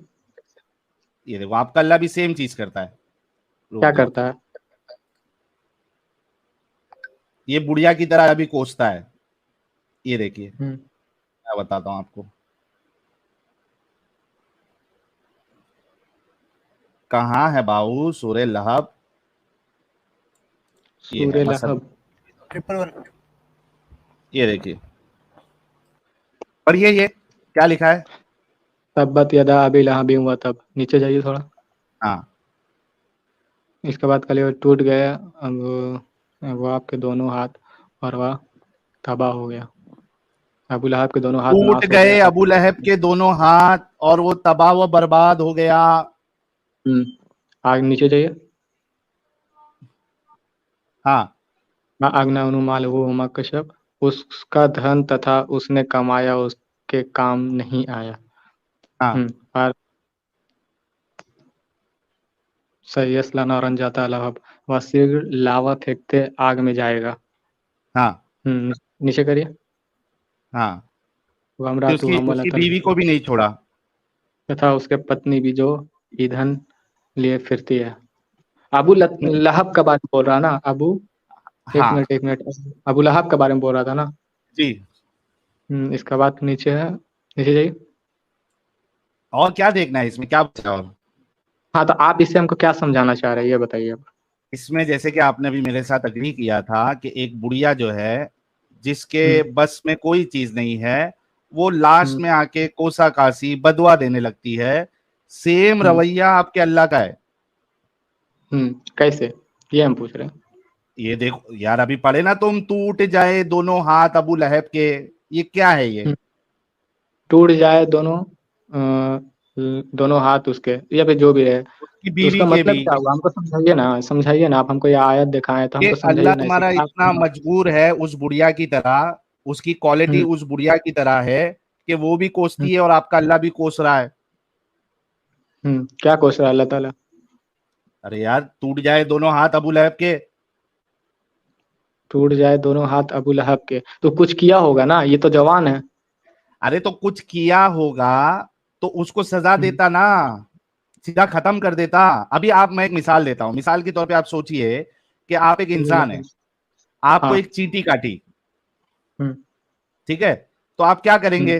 ये देखो, आपका अल्लाह भी सेम चीज करता है। रुक क्या जाओ, करता है? ये बुढ़िया की तरह अभी कोसता है। ये देखिए, हम्म, मैं बताता हूँ आपको। कहाँ है बाबू सूरे लहब? ये है सूर्य मसल, लहब। 111। ये देखिए, और ये क्या लिखा है? तब्बत यदा अबी लहबिन व तब, नीचे जाइए थोड़ा। हाँ, इसके बाद कलेवर टूट गया, अब आपके दोनों हाथ, और वह तबाह हो गया। अबू लहब के दोनों हाथ टूट नाश हो गए गए और अबू लहब के दोनों हाथ, और वो तबाह व बर्बाद हो गया। हम्म, आगे नीचे जाइए। हाँ, अगना माल वो कश्यप, उसका धन तथा उसने कमाया उसके काम नहीं आया। हाँ, और सयस्ला नारन जाता लहब, वह शीघ्र लावा फेंकते आग में जाएगा। हाँ, नीचे करिए। हाँ, कि वमरा तू उसकी हमल उसकी बीवी को भी नहीं छोड़ा। तथा उसके पत्नी भी जो ईंधन लिए फिरती है। लहब का बारे में बोल रहा ना अबू? एक हाँ मिनट एक मिनट, अबू लहब के बारे में बोल रहा था ना? जी। इसका बाद नीचे है, नीचे जाइए। और क्या देखना है इसमें, क्या बचा और? हाँ तो आप इससे हमको क्या समझाना चाह रहे हैं, ये बताइए अब। इसमें जैसे कि आपने भी मेरे साथ अग्री किया था कि एक बुढ़िया जो है, जिसके बस में कोई चीज नहीं है, वो लास्ट में आके कोसा कासी बदुआ देने लगती है। सेम रवैया आपके अल्लाह का है। कैसे, ये हम पूछ रहे हैं। ये देखो यार, अभी पढ़े ना तुम, टूट जाए दोनों हाथ अबू लहब के, ये क्या है ये? टूट जाए दोनों हाथ उसके, या फिर जो भी है, उसकी तो बीवी उसका के मतलब भी। क्या हुआ? हमको समझाइए ना, आप हमको ये आयत दिखाएं तो कि हमको अल्लाह समझाइए ना, इससे तुम्हारा क्या इतना समझ। मजबूर है उस बुढ़िया की तरह, उसकी क्वालिटी हम्म उस बुढ़िया की तरह है कि वो भी हम्म कोसती है और आपका अल्लाह भी कोस रहा है। क्या कोस रहा है अल्लाह ताला? अरे यार, टूट जाए दोनों हाथ अबू लहब के। टूट जाए दोनों हाथ अबू लहब के, तो कुछ किया होगा ना, ये तो जवान है। अरे तो कुछ किया होगा तो उसको सजा हम्म देता ना, सीधा खत्म कर देता। अभी आप, मैं एक मिसाल देता हूं, मिसाल के तौर पे आप सोचिए कि आप एक इंसान है, आपको हाँ। एक चींटी काटी, हम्म ठीक है, तो आप क्या हम्म करेंगे?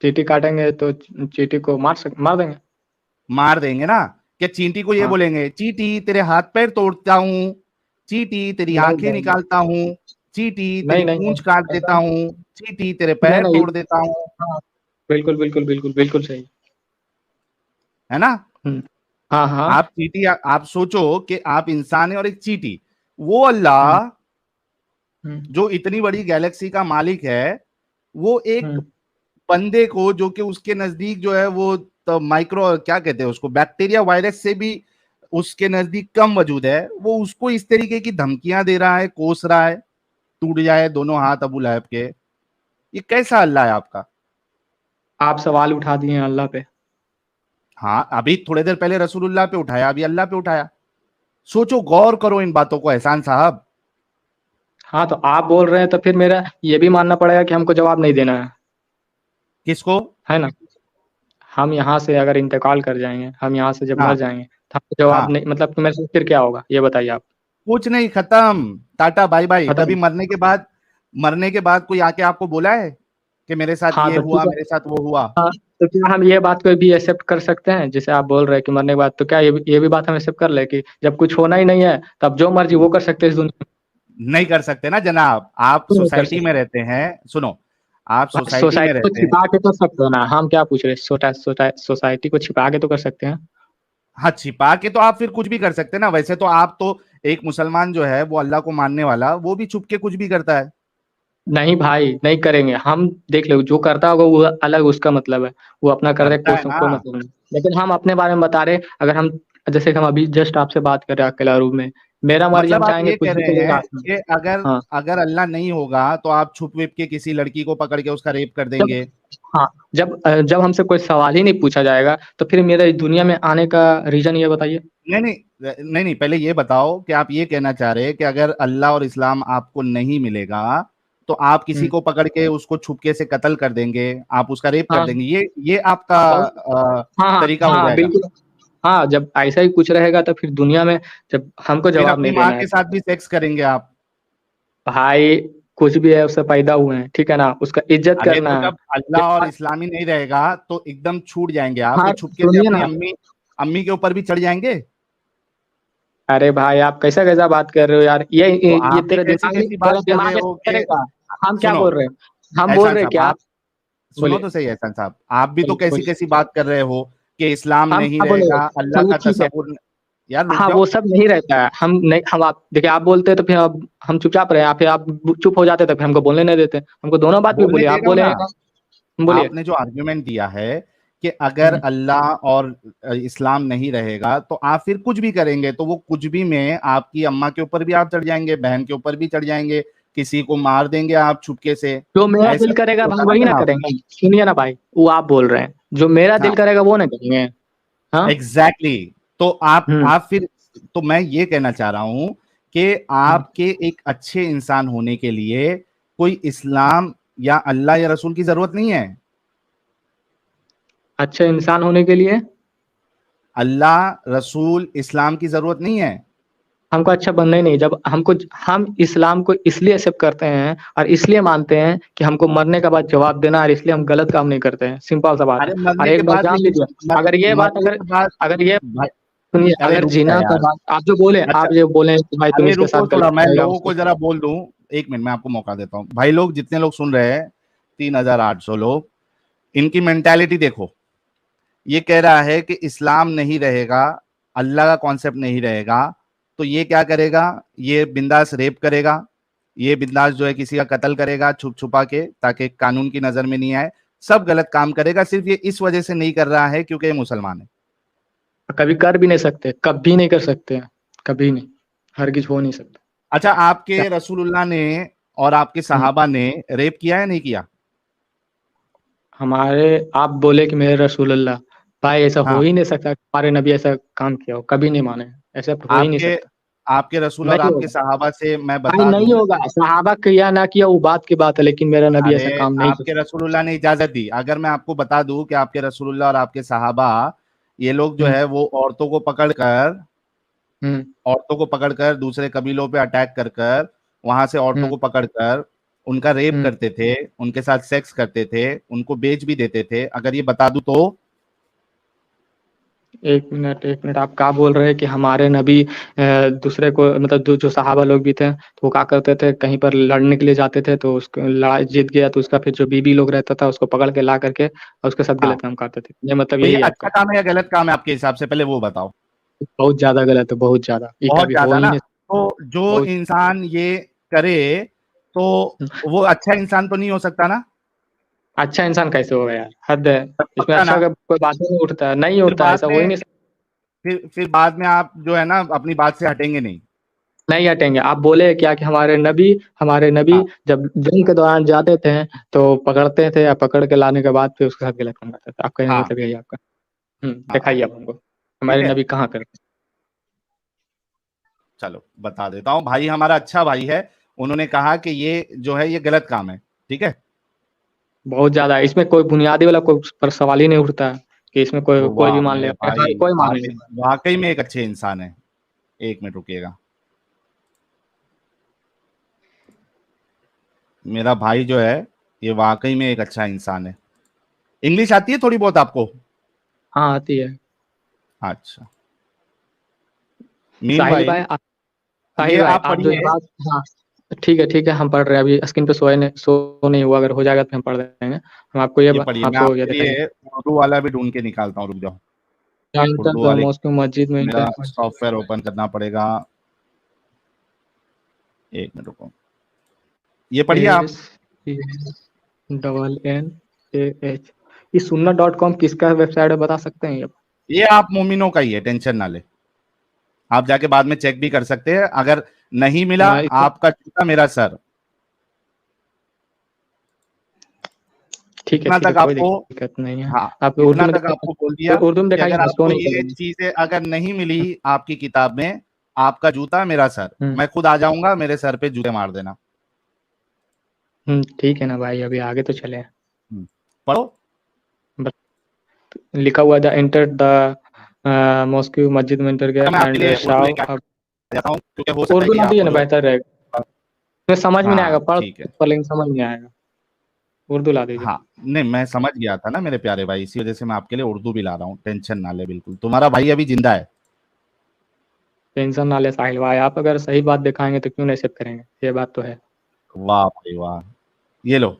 चींटी काटेंगे तो चींटी को मार देंगे। मार देंगे ना? क्या चींटी को ये हाँ। बोलेंगे, चींटी तेरे हाथ पैर तोड़ता हूं, चींटी तेरी नहीं आंखें नहीं नहीं निकालता हूं, चींटी तेरी नहीं नहीं पूंछ नहीं, काट देता ऐसा हूं, चींटी तेरे नहीं पैर नहीं। तोड़ देता हूं? हाँ, बिल्कुल बिल्कुल बिल्कुल बिल्कुल सही। है ना? हम्म हाँ हाँ। आप चींटी, आप सोचो कि आप इंसान है और एक चींटी। वो हम्म अल्लाह हम्म जो इतनी बड़ी गैलेक्सी का मालिक है, वो एक हम्म बंदे को, जो कि उसके नजदीक जो है वो तो माइक्रो क्या कहते हैं उसको, बैक्टीरिया वायरस से भी उसके नजदीक कम वजूद है, वो उसको इस तरीके की धमकियां दे रहा है, कोस रहा है, टूट जाए दोनों हाथ अबू लहब के। ये कैसा अल्लाह है आपका? आप सवाल उठा दिए हैं अल्लाह पे। हाँ, अभी थोड़ी देर पहले रसूलुल्लाह पे उठाया, अभी अल्लाह पे उठाया। सोचो, गौर करो इन बातों को एहसान साहब। हाँ, तो आप बोल रहे हैं तो फिर मेरा ये भी मानना पड़ेगा कि हमको जवाब नहीं देना किसको? है ना? हम यहाँ से अगर इंतकाल कर जाएंगे, हम यहाँ से जब मर हाँ जाएंगे, तो हमको जवाब हाँ, नहीं, मतलब कि मेरे से फिर क्या होगा, ये बताइए आप। कुछ नहीं, खत्म, टाटा बाय बाय। कभी खत्म। मरने के बाद कोई आके आपको बोला है कि मेरे साथ हाँ ये तो हुआ, ठीक है। मेरे साथ वो हुआ? हाँ, तो क्या हम ये बात को भी एक्सेप्ट कर सकते हैं, जैसे आप बोल रहे हैं कि मरने के बाद, तो क्या ये भी बात हम एक्सेप्ट कर ले कि जब कुछ होना ही नहीं है तब जो मर्जी वो कर सकते हैं इस दुनिया नहीं कर सकते ना जनाब, आप में? नहीं कर सोसाइटी में सकते। रहते हैं, सुनो, आप सोसाइटी में सोसाइटी को रहते हैं। छिपा के तो सकते हो ना, हम क्या पूछ रहे हैं, सोसाइटी को छिपा के तो कर सकते हैं। हाँ, छिपा के तो आप फिर कुछ भी कर सकते हैं ना। वैसे तो आप तो, एक मुसलमान जो है वो अल्लाह को मानने वाला, वो भी छुप के कुछ भी करता है। नहीं भाई, नहीं करेंगे हम, देख लो जो करता होगा वो अलग, उसका मतलब है, वो अपना कर रहे, करता है कोई ना? मतलब नहीं। लेकिन हम अपने बारे में बता रहे, अगर हम, जैसे कि हम अभी जस्ट आपसे बात कर रहे हैं अकेला रूम में, मेरा मर्जी, हम मतलब आप चाहेंगे ये कुछ कह भी रहे चलेगा। हैं कि अगर हाँ। अगर अल्लाह नहीं होगा तो आप छुप विप के किसी लड़की को पकड़ के उसका रेप कर जब देंगे? हाँ, जब हमसे कोई सवाल ही नहीं पूछा जाएगा तो फिर मेरे इस दुनिया में आने का रीजन ये बताइए। नहीं नहीं नहीं नहीं, पहले ये बताओ कि आप ये कहना चाह रहे हैं कि अगर अल्लाह और इस्लाम आपको नहीं मिलेगा तो आप किसी हम्म, को पकड़ के उसको छुपके से कत्ल कर देंगे, आप उसका रेप कर हाँ देंगे, ये आपका हाँ बहुत, हाँ तरीका हो हाँ जाएगा? बिल्कुल। हाँ, जब ऐसा ही कुछ रहेगा तो फिर दुनिया में, जब हमको फिर जवाब अपनी नहीं माँ देना है के तो साथ भी सेक्स करेंगे आप? भाई, कुछ भी है, उससे पैदा हुए हैं, ठीक है ना, उसका इज्जत अरे तो करना है। जब अल्लाह और इस्लामी नहीं रहेगा तो एकदम छूट जाएंगे आप, हाँ तो छुपके से सुनिए अपनी ना। अम्मी अम्मी के ऊपर भी चढ़ जाएंगे? अरे भाई, आप कैसा कैसा बात कर रहे हो यार, तो ये आप भी तेरा कैसी दिमाग, कैसी बात कर रहे ऐसा हो कि, करेगा। हम क्या सुनो बोल रहे हैं, हम बोल एहसान रहे हैं साहब, कि आप, आप सुनो बोलिए तो सही एहसान साहब, आप भी तो बोलिए कैसी बोलिए। कैसी बात कर रहे हो कि इस्लाम हम नहीं क्या बोले, रहेगा, अल्लाह चलो का ठीक है। तसव्वुर यार रुक हाँ, जाओ। वो सब नहीं रहता है, हम नहीं, हम आप देखिए, आप बोलते हैं तो फिर हम चुपचाप रहे, फिर आप चुप हो जाते तो फिर हमको बोलने नहीं देते, हमको दोनों बात भी बोलने बोलिए, दे आप रहा हूँ बोले ना। ना। बोलिए। आपने जो आर्ग्यूमेंट दिया है कि अगर हम्म, अल्लाह और इस्लाम नहीं रहेगा तो आप फिर कुछ भी करेंगे, तो वो कुछ भी में आपकी अम्मा के ऊपर भी आप चढ़ जाएंगे, बहन के ऊपर भी चढ़ जाएंगे, किसी को मार देंगे आप चुपके से। जो मेरा ऐसा दिल तो नहीं करेगा भाई होता ना वही ना जनाब? करेंगे, सुनिए ना भाई, वो आप बोल रहे हैं जो मेरा दिल हाँ, करेगा वो ना करेंगे। हाँ। Exactly exactly। तो हम्म आप फिर, तो मैं ये कहना चाह रहा हूं कि हम्म। आपके एक अच्छे इंसान होने के लिए कोई इस्लाम या अल्लाह या रसूल की जरूरत नहीं है। अच्छे इंसान होने के लिए अल्लाह रसूल इस्लाम की जरूरत नहीं है। हमको अच्छा बनना ही नहीं, जब हमको, हम इस्लाम को इसलिए एक्सेप्ट करते हैं और इसलिए मानते हैं कि हमको मरने के बाद जवाब देना है, और इसलिए हम गलत काम नहीं करते हैं, सिंपल सा बात है। अरे और मरने के एक बात बाद जान भी, लीजिए, अगर ये बात, मरने के बाद अगर ये भाई, सुनिए, अरे अगर रुक जा जीना तो यार। आप जो बोले, अच्छा, आप जो बोले कि भाई तुम अरे इसके साथ रुको गलत थोड़ा, मैं करेगा लोगों उसके को जरा बोल दूं। 1 मिनट मैं आपको मौका देता हूँ भाई। लोग जितने लोग सुन रहे हैं, 3800 लोग, इनकी मेंटालिटी देखो। ये कह रहा है कि इस्लाम नहीं रहेगा, अल्लाह का कॉन्सेप्ट नहीं रहेगा, तो ये क्या करेगा? ये बिंदास रेप करेगा, ये बिंदास जो है किसी का कत्ल करेगा छुप छुपा के, ताकि कानून की नजर में नहीं आए। सब गलत काम करेगा। सिर्फ ये इस वजह से नहीं कर रहा है क्योंकि ये मुसलमान है। कभी कर भी नहीं सकते, कभी नहीं कर सकते हैं, कभी नहीं, हरगिज हो नहीं सकता। अच्छा, क्या? आपके रसूलुल्लाह ने और आपके हम्म, सहाबा ने रेप किया है नहीं किया? हमारे आप बोले कि मेरे रसूलुल्लाह, भाई ऐसा हो हाँ, ही नहीं सकता कि हमारे नबी ऐसा काम किया हो, कभी नहीं माने, ऐसा हो ही नहीं आपके सकता। आपके रसूल और नहीं आपके होगा सहाबा से मैं भाई, बता नहीं दूं। होगा। सहाबा किया ना किया वो बात की बात है, लेकिन मेरा नबी अरे, ऐसा काम नहीं कर आपके रसूलुल्लाह ने इजाजत दी। अगर मैं आपको बता दूं कि आपके रसूलुल्लाह और आपके सहाबा, ये लोग जो सकता। है वो हम्म, औरतों को पकड़कर दूसरे कबीलों पे अटैक कर कर, वहां से औरतों हम्म, को पकड़कर उनका रेप हम्म। करते थे, उनके साथ सेक्स करते थे, उनको बेच भी देते थे। अगर ये बता दूं तो? एक मिनट, एक मिनट, आप क्या बोल रहे हैं कि हमारे नबी दूसरे को, मतलब जो सहाबा लोग भी थे तो वो क्या करते थे, कहीं पर लड़ने के लिए जाते थे तो उसको लड़ाई जीत गया तो उसका फिर जो बीबी लोग रहता था उसको पकड़ के ला करके और उसके साथ हाँ, गलत काम करते थे, ये मतलब तो ये यही है अच्छा आपका? काम है या गलत काम है आपके हिसाब से? पहले वो बताओ। बहुत ज्यादा गलत है, बहुत ज्यादा, ये बहुत कभी हो ज्यादा ही ना? नहीं। तो जो बहुत। इंसान ये करे, तो वो अच्छा इंसान तो नहीं हो सकता ना? अच्छा इंसान कैसे होगा यार, हद है। इसमें पक्का अच्छा ना? का कोई बात ही नहीं उठता है, नहीं फिर होता है, बाद ऐसा हो ही में नहीं सकता। फिर बाद में आप जो है ना अपनी बात से हटेंगे नहीं। नहीं हटेंगे। आप बोले क्या कि हमारे नबी हाँ, जब जंग के दौरान जाते थे तो पकड़ते थे, या पकड़ के लाने के बाद फिर उसके साथ गलत काम करते थे, आप कहने का हाँ, मतलब यही है आपका? हाँ। दिखाइए आप हमको, ठीक हमारे है, नबी कहाँ करते चलो बता देता हूँ। भाई हमारा अच्छा भाई है, उन्होंने कहा कि ये जो है ये गलत काम है। ठीक है। हैं? बहुत ज्यादा, इसमें कोई बुनियादी वाला कोई पर सवाल ही नहीं उठता है कि इसमें कोई भी वाह मान मेरे लेगा, भाई, हर कोई मान वाकई लेगा। वाकई में एक अच्छे इंसान है। 1 मिनट रुकिएगा। मेरा भाई जो है ये वाकई में एक अच्छा इंसान है। इंग्लिश आती है थोड़ी बहुत आपको? हाँ आती है। अच्छा। मीन साहिल भाई, भाई ये साहिल भाई, आप आप जो ये पढ़िए। बात, हाँ ठीक है, ठीक है, हम पढ़ रहे हैं अभी, स्क्रीन पे शो नहीं हुआ, अगर हो जाएगा तो हम पढ़ देंगे। हम आपको ये पढ़िए, मैं आपको ये आपके दिखाइए। लिए उर्दू वाला भी ढूंढ के निकालता हूँ, रुक जाओ। इंटर उर्दू द वाले, मॉस्क मस्जिद में मेरा इंटर। सॉफ्टवेयर ओपन करना पड़ेगा। 1 मिनट रुको, ये पढ़िए आप। SUNNAH, ये sunnah.com किसका वेबसाइट है, बता सकते हैं ये? ये आप मोमिनों का ही है, टेंशन ना ले। आप जाके बाद में चेक भी कर सकते हैं। अगर नहीं मिला, मैं इसको, आपका जूता मेरा सर। ठीक है, इतना ठीक है, तक कोई आपको, दिक्कत नहीं है। हाँ, आप उर्दू इतना में तक आपको बोल दिया उर्दू में कि दिखाइए, अगर मैं शो आपको नहीं ये करेंगे। चीजें अगर नहीं मिली आपकी किताब में, आपका जूता मेरा सर। हम्म, मैं खुद आ जाऊंगा, मेरे सर पे जूते मार देना। ठीक है ना भाई, अभी आगे तो चले। पढ़ो। बस लिखा हुआ था, एंटर द मॉस्क्यू, मस्जिद में एंटर अच्छा, मैं गया आपके एंड लिए उर्दू शाव। लेके आ अब जाता हूँ, क्योंकि हो सकता है उर्दू कि ना भी है आपको ना, जो बेहतर रहेगा। मैं समझ में नहीं आएगा, हाँ ठीक है। पर लेकिन समझ नहीं आएगा। उर्दू ला दीजिए। हाँ, नहीं मैं समझ गया था ना मेरे प्यारे भाई, इसी वजह से मैं आपके लिए उर्दू भी ला रहा हूँ। टेंशन ना ले, बिल्कुल तुम्हारा भाई अभी जिंदा है। टेंशन ना ले साहिल भाई, आप अगर सही बात दिखाएंगे तो क्यों नहीं एक्सेप्ट करेंगे, ये बात तो है। वाह भाई वाह। ये लो,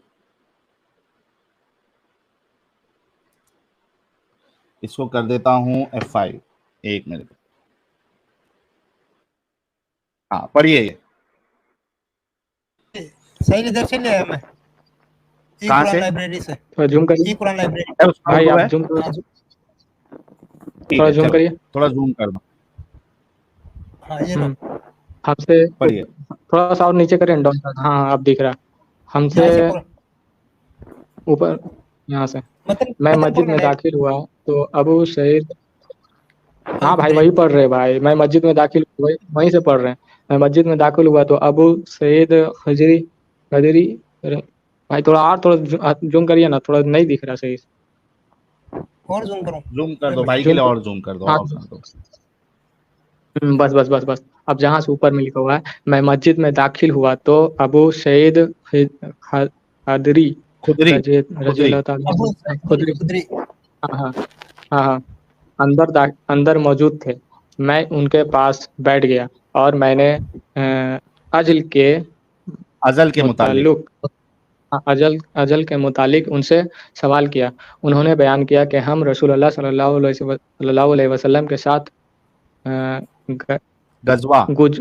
इसको कर देता हूँ F5। 1 मिनट। हाँ, पढ़िए ये। सही इधर से ले आया मैं, ई कहाँ कुरान से? लाइब्रेरी से। थोड़ा जूम करिए ई कुरान लाइब्रेरी। है उसमें भाई, उर्दू आप है? जूम, हाँ ठीक थोड़ा है, जूम चलो करिए। थोड़ा जूम कर दो। हाँ, ये लो। हमसे पढ़िए। थोड़ा सा और नीचे करें, डाउन। हाँ अब दिख रहा है। हमसे यहाँ से पढ़, ऊपर, यहाँ से। मतन मैं मतन मस्जिद पढ़ लो में डायरेक्ट। दाखिल हुआ तो अबू सईद, हाँ भाई खुदरी। वही पढ़ रहे भाई, मैं मस्जिद में दाखिल, वहीं से पढ़ रहे हैं। मैं मस्जिद में दाखिल हुआ तो अबू सईद खजरी खजरी, अरे भाई थोड़ा और, थोड़ा जूम करिए ना, थोड़ा नहीं दिख रहा सही से। और जूम करो। जूम कर ये दो बढ़िया। भाई के जूम, लिए, और जूम कर दो, हाँ, और कर दो। बस बस बस बस। अब जहाँ से ऊपर में लिखा हुआ है, मैं मस्जिद में दाखिल हुआ तो अबू सईद खदरी खुदरी, रजी रजी खुदरी। अल्लाह ताला अबू अन्हु, सईद खुदरी, खुदरी। हाँ हाँ हाँ हाँ, अंदर मौजूद थे। मैं उनके पास बैठ गया और मैंने अजल के अजल के मुतालिक। मुताल्लिक अजल अजल के मुतालिक उनसे सवाल किया। उन्होंने बयान किया कि हम रसूलुल्लाह सल्लल्लाहु अलैहि वसल्लम के साथ अ, ग- गजवा। गुज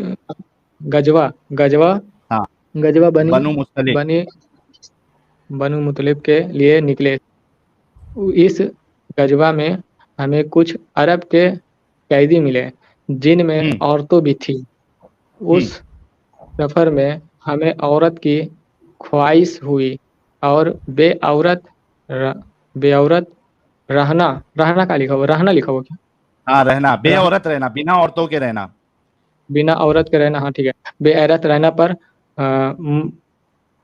गजवा गजवा हाँ, गजवा बनी बनु मुस्तलिक। बनी बनु मुतलिब के लिए निकले। इस गजवा में हमें कुछ अरब के कैदी मिले जिनमें हम्म। औरतों भी थी। हम्म। उस सफर में हमें औरत की ख्वाहिश हुई और बेऔरत र, बेऔरत रहना रहना का लिखा हुआ रहना लिखा हुआ क्या हाँ, रहना, रह, बेऔरत रहना, बिना औरतों के रहना। बिना औरत के रहना, हाँ ठीक है। बेऔरत रहना पर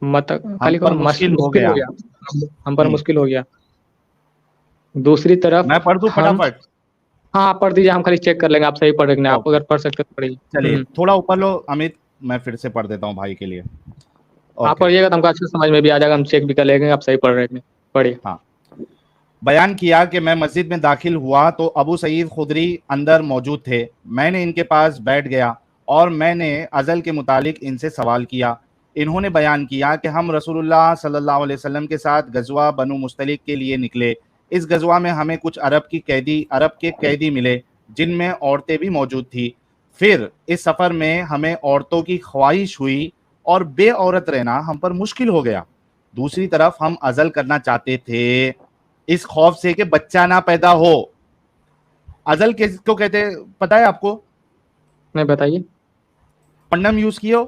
मत का हम लिखा पर हुआ मुश्किल हो मुश्किल हो गया। गया। हम पर हम्म। मुश्किल हो गया। दूसरी तरफ मैं पढ़ दूं हम फटाफट? हाँ आप पढ़ दीजिए, हम खाली चेक कर लेंगे आप सही पढ़ रहे कि नहीं। आप ओके, अगर पढ़ सकते तो पढ़िए। चलिए थोड़ा ऊपर लो अमित, मैं फिर से पढ़ देता हूँ भाई के लिए। आप ओके। पढ़िएगा तो हमको अच्छे समझ में भी आ जाएगा, हम चेक भी कर लेंगे आप सही पढ़ रहे हैं कि नहीं। पढ़िए। हाँ, बयान किया कि मैं मस्जिद में दाखिल हुआ तो अबू सईद खुदरी अंदर मौजूद थे। मैंने इनके पास बैठ गया और मैंने अजल के मुतालिक इनसे सवाल किया। इन्होंने बयान किया कि हम रसूलुल्लाह सल्लल्लाहु अलैहि वसल्लम के साथ गजवा बनु मुस्तलिक के लिए निकले। इस गजवा में हमें कुछ अरब के कैदी मिले जिनमें औरतें भी मौजूद थी। फिर इस सफ़र में हमें औरतों की ख्वाहिश हुई और बेऔरत रहना हम पर मुश्किल हो गया। दूसरी तरफ हम अजल करना चाहते थे इस खौफ से कि बच्चा ना पैदा हो। अजल किसको कहते हैं पता है आपको? नहीं बताइए। कंडम यूज कियो?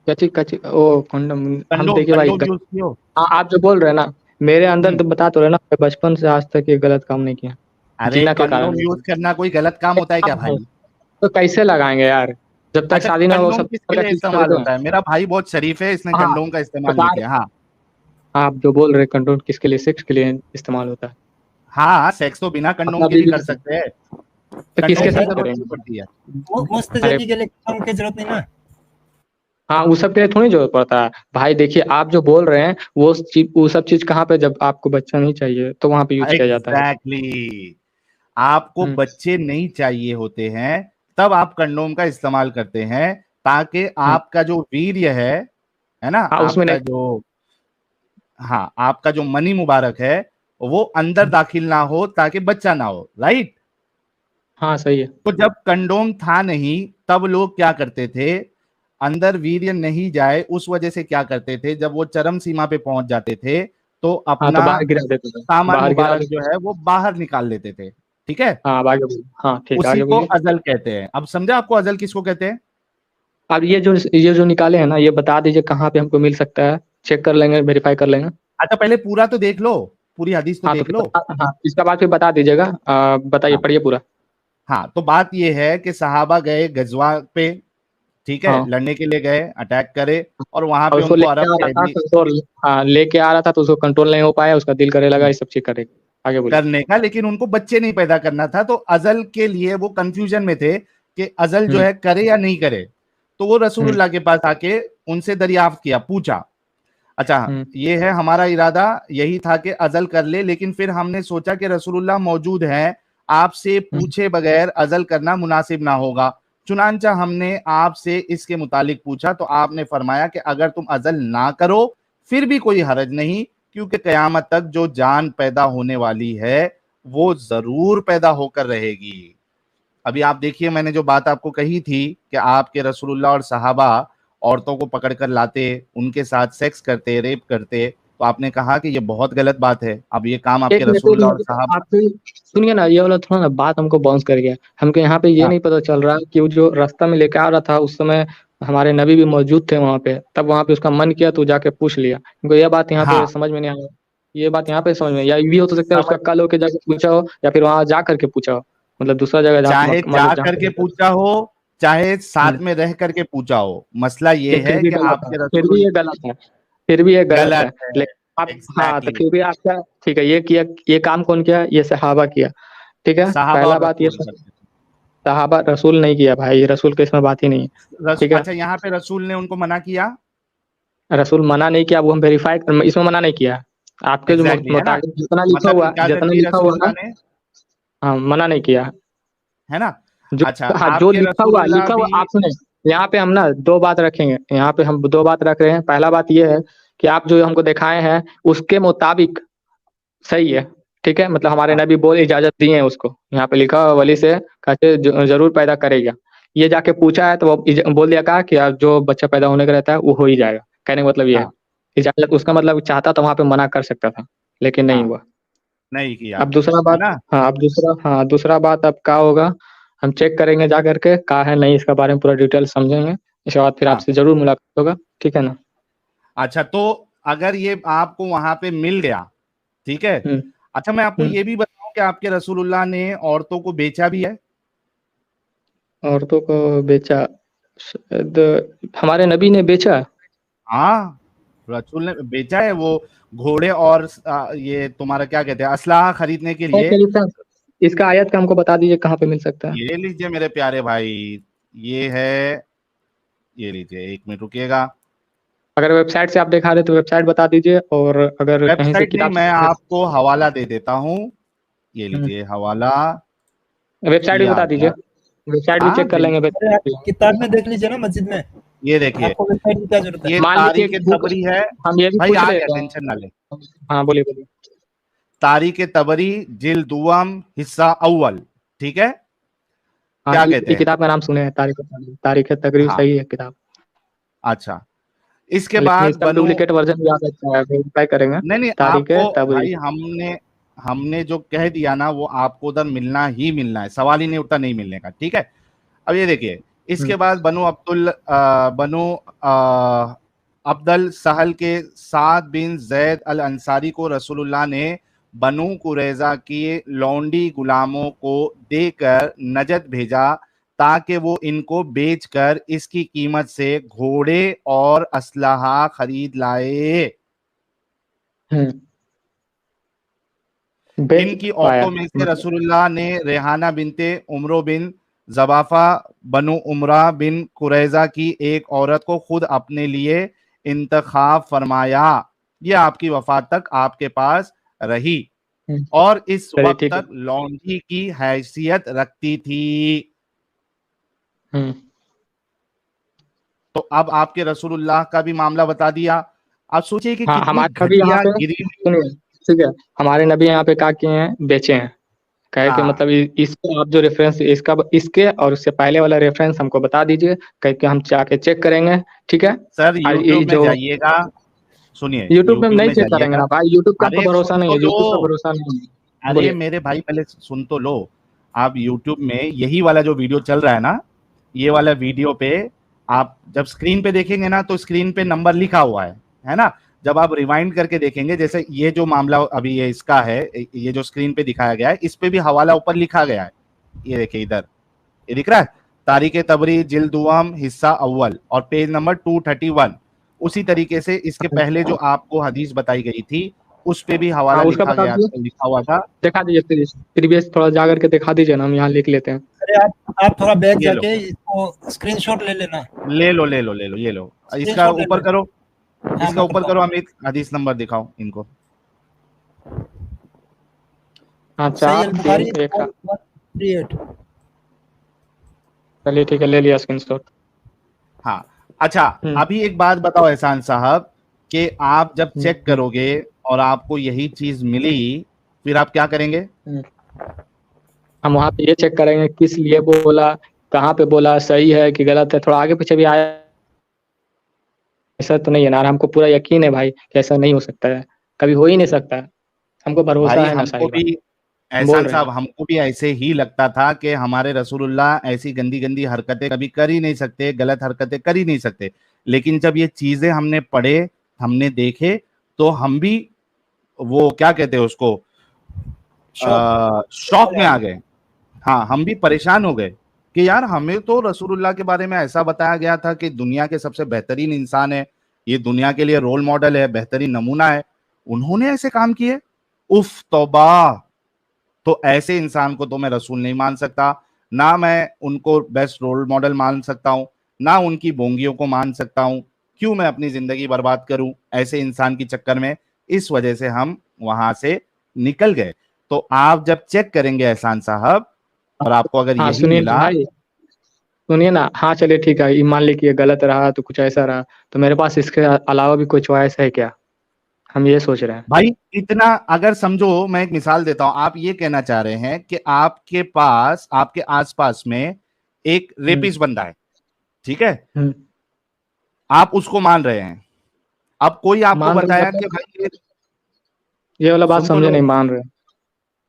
क्या चीज ओ कंडम। हम कंडोम देखिए भाई कंडोम यूज कियो? हाँ आप जो बोल रहे हैं ना, मेरे अंदर हम्म। तो बता तो रहे ना, मैं बचपन से आज तक ये गलत काम नहीं किया अरे जीना के कारण। कंडोम यूज करना कोई गलत काम होता है क्या भाई? तो कैसे लगाएंगे यार, जब तक अच्छा, शादी ना हो कंडोम सब किसके का लिए चीज कर इस्तेमाल दें। होता है? मेरा भाई बहुत शरीफ है, इसने हाँ कंडोम का इस्तेमाल बता नहीं रहे, किया। हाँ। आप जो बोल रहे कंट्रोल किसके लिए, सेक्स के लिए इस्तेमाल होता है। हाँ, सेक्स तो बिना कंडोम अपना के भी कर बिजनेस है सकते हैं। तो कंडोम किसके की साथ जरूरत नहीं करेंगे। पड़ती है। मुफ्त अरे जली के लिए कंडोम की जरूरत नहीं ना। हाँ वो सब के लिए थोड़ी जरूरत पड़ता है भाई। देखिए आप जो बोल रहे हैं वो सब चीज कहाँ पे, जब आपको बच्चा नहीं चाहिए तो वहां पे यूज किया जाता है। Exactly exactly. आपको हम्म बच्चे नहीं चाहिए होते हैं तब आप कंडोम का इस्तेमाल करते हैं, ताकि हम्म। आपका जो वीर्य है ना, हाँ उसमें आपका नहीं। जो, हाँ, आपका जो मनी मुबारक है वो अंदर दाखिल ना हो ताकि बच्चा ना हो, राइट? हाँ सही है। तो जब कंडोम था नहीं तब लोग क्या करते थे, अंदर वीर्य नहीं जाए उस वजह से क्या करते थे, जब वो चरम सीमा पे पहुंच जाते थे तो हाँ तो अपना बाहर गिरा देते थे। सामान बाहर गिरा मुबारक देते। जो है वो बाहर निकाल लेते थे। ठीक है, हाँ अब आगे बोलिए, हाँ ठीक है उसी आगे को बोलिए। अजल कहते हैं। अब समझे आपको अजल किसको कहते हैं? अब ये जो निकाले हैं ना, ये बता दीजिए कहाँ पे हमको मिल सकता है, चेक कर लेंगे वेरीफाई कर लेंगे। अच्छा, पहले पूरा तो देख लो, पूरी हदीस तो हाँ तो देख फिर लो। हाँ इसका बाद फिर बता दीजिएगा। बताइए हाँ। पढ़िए पूरा। हाँ, तो बात ये है कि सहाबा गए गजवा पे, ठीक है, हाँ लड़ने के लिए गए, अटैक करे और वहां और पे उसको उनको लेके अरब आ रहा था कैदी कंट्रोल, हाँ लेके आ रहा था तो उसको कंट्रोल नहीं हो पाया, उसका दिल करे लगा ये सब चीज करे। आगे बोलिए। करने का, लेकिन उनको बच्चे नहीं पैदा करना था। तो अजल के लिए वो कंफ्यूजन में थे कि अजल जो हम्म है करे या नहीं करे। तो वो हम्म रसूलुल्लाह के पास आके उनसे दरियाफ्त किया, पूछा। अच्छा, हम्म ये है हमारा इरादा यही था कि अजल कर ले, लेकिन फिर हमने सोचा कि रसूलुल्लाह मौजूद हैं, आपसे हम्म पूछे बगैर अजल करना मुनासिब ना होगा। चुनांचा हमने आपसे इसके मुतालिक पूछा तो आपने फरमाया कि अगर तुम अजल ना करो फिर भी कोई हरज नहीं, क्योंकि कयामत तक जो जान पैदा होने वाली है वो जरूर पैदा होकर रहेगी। अभी आप देखिए, मैंने जो बात आपको कही थी कि आपके रसूलुल्लाह और सहाबा औरतों को पकड़ कर लाते, उनके साथ सेक्स करते, रेप करते, तो आपने कहा कि ये बहुत गलत बात है। अब ये काम आपके एक मिनट रसूलुल्लाह और सहाबा। आप सुनिए ना, ये वाला थोड़ा ना बात हमको बाउंस कर गया। हमको यहाँ पे ये हाँ, नहीं पता चल रहा कि वो जो रास्ता में लेके आ रहा था उस समय हमारे नबी भी मौजूद थे वहां पे, तब वहां पे उसका मन किया तो जाके पूछ लिया। हमको ये बात यहाँ पे हाँ, समझ में नहीं आया। ये बात यहाँ पे समझ में, या ये भी हो तो सकता है उसका समझ, कल होके जाके पूछा हो या फिर वहां जा करके पूछा हो, मतलब दूसरा जगह जहाँ चाहे मतलब जा जहाँ करके पे। पूछा हो चाहे साथ हम्म, में रह करके पूछा हो, मसला ये ये फिर है भी कि गलत है, आपके फिर भी रसूल ये गलत है, फिर भी ये गलत है। गलत है। लेकिन आप हाँ तो एग्जैक्टली, फिर भी आप क्या, ठीक है ये किया, ये काम कौन किया, ये सहाबा किया। ठीक है सहाबा पहला और बात ये, रसूल करते सहाबा रसूल नहीं किया भाई, रसूल के इसमें बात ही नहीं है। ठीक है अच्छा, यहाँ पे रसूल ने उनको मना किया। रसूल मना नहीं किया, वो हम वेरीफाई इसमें मना नहीं किया। आपके जो एग्जैक्टली, है ना? मुताबिक जितना मतलब इजाजत लिखा दी हुआ है रसूलुल्लाह ना, ने, हाँ मना नहीं किया। है ना? जो अच्छा, हाँ, जो आपके रसूलुल्लाह लिखा हुआ भी आप सुने, यहाँ पे हम ना दो बात रखेंगे, यहाँ पे हम दो बात रख रहे हैं। पहला बात ये है कि आप जो हमको दिखाए हैं उसके मुताबिक सही है, ठीक है, मतलब हमारे हाँ, नबी बोल इजाजत दिए हैं उसको, यहाँ पे लिखा हुआ वली से कहते जरूर पैदा करेगा। ये जाके पूछा है तो वो बोल दिया कहा कि जो बच्चा पैदा होने का रहता है वो हो ही जाएगा, कहने का मतलब ये है। हाँ, इजाजत उसका मतलब चाहता तो वहां पे मना कर सकता था, लेकिन नहीं हाँ, हुआ। नहीं किया, अब दूसरा है बात, ना? दूसरा बात अब क्या होगा, हम चेक करेंगे जा करके क्या है नहीं, इसके बारे में पूरा डिटेल समझेंगे, इसके बाद फिर हाँ, आपसे जरूर मुलाकात होगा, ठीक है ना। अच्छा, तो अगर ये आपको वहां पे मिल गया, ठीक है। हम्म। अच्छा, मैं आपको हम्म। ये भी बताऊं कि आपके रसूलुल्लाह ने औरतों को बेचा भी है। औरतों को बेचा, शायद हमारे नबी ने बेचा। हाँ, रसूल ने बेचा है, वो घोड़े और ये तुम्हारा क्या कहते हैं, असलाह खरीदने के है लिए। क्या लिखा? इसका आयत का हमको बता दीजिए कहाँ पे मिल सकता है। ये लीजिए मेरे प्यारे भाई, ये है, ये लीजिए, एक मिनट रुकिएगा। अगर वेबसाइट से आप दिखा रहे तो वेबसाइट बता दीजिए, और अगर कहीं से वेबसाइट नहीं, किताब मैं से। आपको हवाला दे देता हूँ। ये हम्म, लीजिए हवाला। वेबसाइट भी ये आ बता दीजिए, गया। वेबसाइट भी हाँ, चेक कर लेंगे अरे आप वेबसाइट। किताब में देख लीजिए ना मस्जिद में, ये देखिए, आपको वेबसाइट की क्या जरूरत है। ये मान लीजिए तारीख एक बुक, तबरी है। हम ये भी भाई पूछ आ ले गया, रहे टेंशन ना ले। हैं। हाँ बोलिए बोलिए। तारीख तबरी, जिल्द दुआम, हिस्सा अव्वल, ठीक है। हाँ, क्या ये कहते हैं? किताब का नाम सुने हैं, तारीख तकरीर, हाँ, सही है किताब। अच्छा, इसके लेकिन बाद इसका बनो। डुप्लीकेट वर्जन भी आ सकता है, वेरीफाई करेंगे। नहीं नहीं, तारीख आपको तबरी। भाई हमने हमने जो कह दिया ना, वो आपको उधर मिलना ही मिलना है, सवाल ही नहीं उठता नहीं मिलने का, ठीक है। अब ये देखिए, हम्म। इसके बाद बनो अब्दल सहल के साद बिन जैद अल अंसारी को रसूलुल्लाह ने बनु कुरैजा की लौंडी गुलामों को देकर नजद भेजा, ताकि वो इनको बेचकर इसकी कीमत से घोड़े और असलहा खरीद लाए। हम्म। बेच इनकी पाया औरतों में से मतलब। रसूलुल्लाह ने रेहाना बिनते उमरो बिन जबाफा बनु उमरा बिन कुरैजा की एक औरत को खुद अपने लिए इंतखाब फरमाया। ये आपकी वफात तक आपके पास रही हम्म, और इस चलिए वक्त ठीक है। तक लौंडी की हैसियत रखती थी। हम्म। तो अब आपके रसूलुल्लाह का भी मामला बता दिया। आप सोचिए कि हाँ, कितनी हमारे नबी यहाँ घटिया पे गिरी हुई। सुनिए, ठीक है, हमारे नबी यहाँ पे क्या किए हैं, बेचे हैं। कहे कि हाँ मतलब इसको आप जो रेफरेंस इसका, इसके और उससे पहले वाला रेफरेंस हमको बता दीजिए, कह के हम जाके चेक करेंगे, ठीक है। सर, और ये यूट्यूब में जो जाइएगा, सुनिए, यूट्यूब पे हम यूट्यूब नहीं में चेक करेंगे जाइएगा। ना भाई, यूट्यूब का हमको अरे भरोसा सुन नहीं तो है, लो, यूट्यूब पे भरोसा नहीं है। अरे बोलिए। मेरे भाई पहले सुन तो लो। आप YouTube में यही वाला जो वीडियो चल रहा है ना, ये वाला वीडियो पे आप जब स्क्रीन पे देखेंगे ना, तो स्क्रीन पे नंबर लिखा हुआ है ना। जब आप रिवाइंड करके देखेंगे, जैसे ये जो मामला अभी ये इसका है, ये जो स्क्रीन पे दिखाया गया है, इस पे भी हवाला ऊपर लिखा गया है। ये देखिए इधर, ये दिख रहा है, तारीख तबरी जिल्द दुआम हिस्सा अव्वल और पेज नंबर 231। उसी तरीके से इसके पहले जो आपको हदीस बताई गई थी, उस पे भी हवाला हाँ, उसका बता दीजिए, लिखा हुआ था। दिखा दीजिए प्रीवियस थोड़ा जा करके दिखा दीजिए ना, हम यहाँ लिख लेते हैं। अरे आप थोड़ा बैक ये लो, जाके इसको स्क्रीनशॉट ले लेना, ले लो, ले लो, ले लो, ये लो। इसका स्क्रीनशॉट ले ऊपर लो। करो, हाँ इसका मैं ऊपर करता करो हूँ। अमित, हदीस नंबर दिखाओ इनको। अच्छा, सही अल तीन बुखारी एक, 4138। चलिए ठीक है, ले लिया स्क्रीनशॉट। हाँ, अच्छा, हम्म। अभी एक बात बताओ एहसान साहब, कि आप जब हम्म। चेक करोगे और आपको यही चीज मिली, फिर आप क्या करेंगे? हम्म। हम वहाँ पे ये चेक करेंगे किस लिए बोला, कहाँ पे बोला, सही है कि गलत है, थोड़ा आगे पीछे भी आया। ऐसा तो नहीं है ना, और हमको पूरा यकीन है भाई कि ऐसा नहीं हो सकता है, कभी हो ही नहीं सकता है, हमको भरोसा भाई है ना हमको साहिल भाई, भी, हम बोल एहसान रहे साहब, हैं। हमको भी ऐसे ही लगता था कि हमारे रसूलुल्लाह ऐसी गंदी गंदी हरकतें कभी कर ही नहीं सकते, गलत हरकतें कर ही नहीं सकते। लेकिन जब ये चीजें हमने पढ़े, हमने देखे, तो हम भी, वो क्या कहते हैं उसको, शॉक शौक में आ गए। हाँ, हम भी परेशान हो गए कि यार, हमें तो रसूलुल्लाह के बारे में ऐसा बताया गया था कि दुनिया के सबसे बेहतरीन इंसान है, ये दुनिया के लिए रोल मॉडल है, बेहतरीन नमूना है, उन्होंने ऐसे काम किए। उफ तौबा। तो ऐसे इंसान को तो मैं रसूल नहीं मान सकता, ना मैं उनको बेस्ट रोल मॉडल मान सकता हूँ, ना उनकी बोंगियों को मान सकता हूँ। क्यों मैं अपनी जिंदगी बर्बाद करूं ऐसे इंसान के चक्कर में? इस वजह से हम वहां से निकल गए। तो आप जब चेक करेंगे एहसान साहब, और आपको अगर हाँ यही सुनिए ना मिला, भाई, सुनिए ना, हाँ चलिए ठीक है, ये मान ली कि ये गलत रहा तो कुछ ऐसा रहा, तो मेरे पास इसके अलावा भी कोई चॉइस है क्या? हम ये सोच रहे हैं। भाई इतना अगर समझो, मैं एक मिसाल देता हूं, आप ये कहना चाह रहे हैं कि आपके पास, आपके आसपास में एक हम्म। रेपिस्ट बंदा है, ठीक है, हम्म। आप उसको मान रहे हैं। अब कोई आपको मान रहे बताया कि मतलब, भाई ये वाला बात सुन तो समझे लो, नहीं, मान रहे।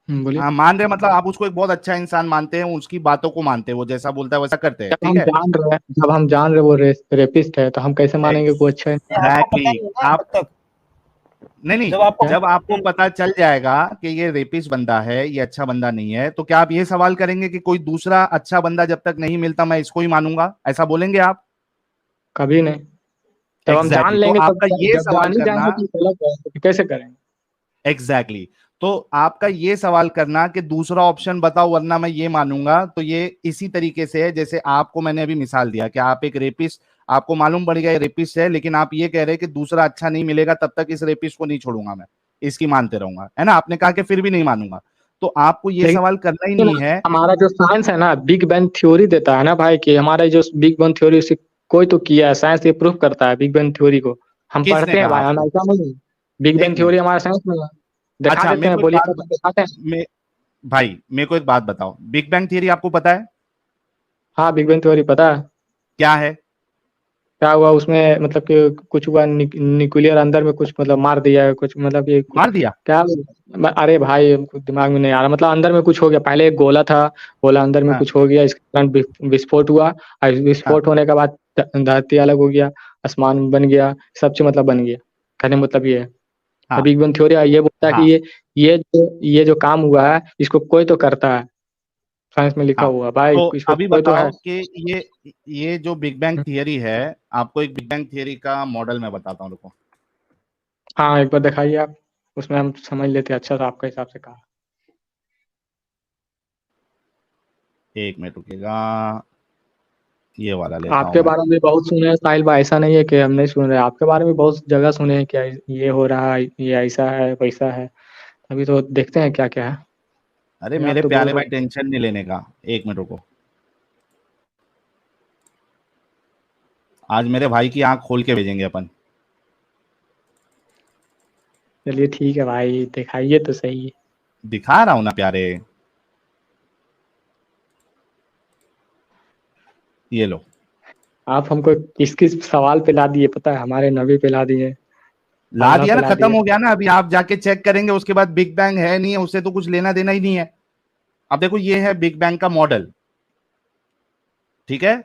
बोलिए। हाँ मान रहे हैं, मतलब आप उसको एक बहुत अच्छा इंसान मानते हैं, उसकी बातों को मानते हैं, वो जैसा बोलता है वैसा करते हैं, ठीक है। जब हम जान रहे वो रेपिस्ट है, तो हम कैसे मानेंगे कोई अच्छा है? आपको पता एग्जैक्टली। नहीं है ना आप, तब तक, नहीं नहीं, जब आपको जब आपको पता चल जाएगा कि ये रेपिस्ट बंदा है, ये अच्छा बंदा नहीं है, तो क्या आप ये सवाल करेंगे कि कोई दूसरा अच्छा बंदा जब तक नहीं मिलता मैं इसको ही मानूंगा, ऐसा बोलेंगे आप? कभी नहीं। जब हम जान एग्जैक्टली। तो लेंगे तब, आपका ये जब सवाल जान ही करना, जाएंगे तो गलत है, तो कैसे करेंगे? Exactly exactly. तो आपका ये सवाल करना कि दूसरा ऑप्शन बताओ वरना मैं ये मानूंगा, तो ये इसी तरीके से है जैसे आपको मैंने अभी मिसाल दिया कि आप एक रेपिस्ट, आपको मालूम पड़ गया रेपिस्ट है, लेकिन आप ये कह रहे हैं कि दूसरा अच्छा नहीं मिलेगा तब तक इस रेपिस्ट को नहीं छोड़ूंगा मैं, इसकी मानते रहूंगा, है ना, आपने कहा कि फिर भी नहीं मानूंगा। तो आपको ये लेकिन सवाल करना ही ना, नहीं है। हमारा जो साइंस है ना, बिग बैंग थ्योरी देता है ना भाई, कि हमारा जो बिग बैंग थ्योरी, उसे कोई तो किया है, साइंस ये प्रूफ करता है बिग बैंग थ्योरी को। हम किसने पढ़ते हैं कहा भाई, हम आपको? ऐसा नहीं। बिग एक बैंग थ्योरी मिनट, हमारे साइंस में है। दिखा अच्छा देते मेरे हैं, को एक बोलिए बात, कब दिखाते हैं। मे, भाई मेरे को एक बात बताओ, बिग बैंग थियरी आपको पता है हाँ बिग बैंग थ्योरी पता है। क्या है? क्या हुआ उसमें, मतलब कि कुछ हुआ, न्यूक्लियर अंदर में कुछ मतलब मार दिया है, कुछ मतलब ये कुछ मार दिया? क्या। अरे भाई हमको दिमाग में नहीं आ रहा, मतलब अंदर में कुछ हो गया, पहले एक गोला था, गोला अंदर में हाँ कुछ हो गया, इसके कारण विस्फोट हुआ, और हाँ विस्फोट होने के बाद धरती अलग हो गया, आसमान बन गया, सब चीज मतलब बन गया। कहने का मतलब ये है। हाँ बिग बैंग थ्योरी ये बोलता है कि हाँ ये जो काम हुआ है, इसको कोई तो करता है। साइंस में लिखा हाँ। हुआ भाई, तो इसको अभी कोई तो है। बताओ कि ये जो बिग बैंग थियरी है, आपको एक बिग बैंग थियरी का मॉडल मैं बताता हूँ, रुको। हाँ एक बार दिखाइए आप, उसमें हम समझ लेते हैं अच्छा सा आपके हिसाब से कहा। एक मिनट रुकिएगा, ये वाला लेता हूँ आपके मैं। बारे में भी बहुत सुने हैं साहिल भाई, ऐसा नहीं है कि हम नहीं सुन रहे, आपके बारे में बहुत जगह सुने हैं कि ये हो रहा है, ये ऐसा है वैसा है। अभी तो देखते हैं क्या क्या है। अरे ये आप मेरे तो बोल प्यारे भाई, रहे हैं। टेंशन नहीं लेने का, एक मिनट रुको। आज मेरे भाई की आंख खोल के भेजेंगे अपन। चलिए ठीक है भाई, दिखाइए तो सही। दिखा रहा हूं ना प्यारे, ये लो। आप हमको किस किस सवाल पे ला दिए पता है, हमारे नबी पे ला दिए, ला अल्लाह दिया पे ना, ला खत्म दिए। हो गया ना, अभी आप जाके चेक करेंगे उसके बाद बिग बैंग है नहीं है उससे तो कुछ लेना देना ही नहीं है। अब देखो ये है बिग बैंग का मॉडल, ठीक है,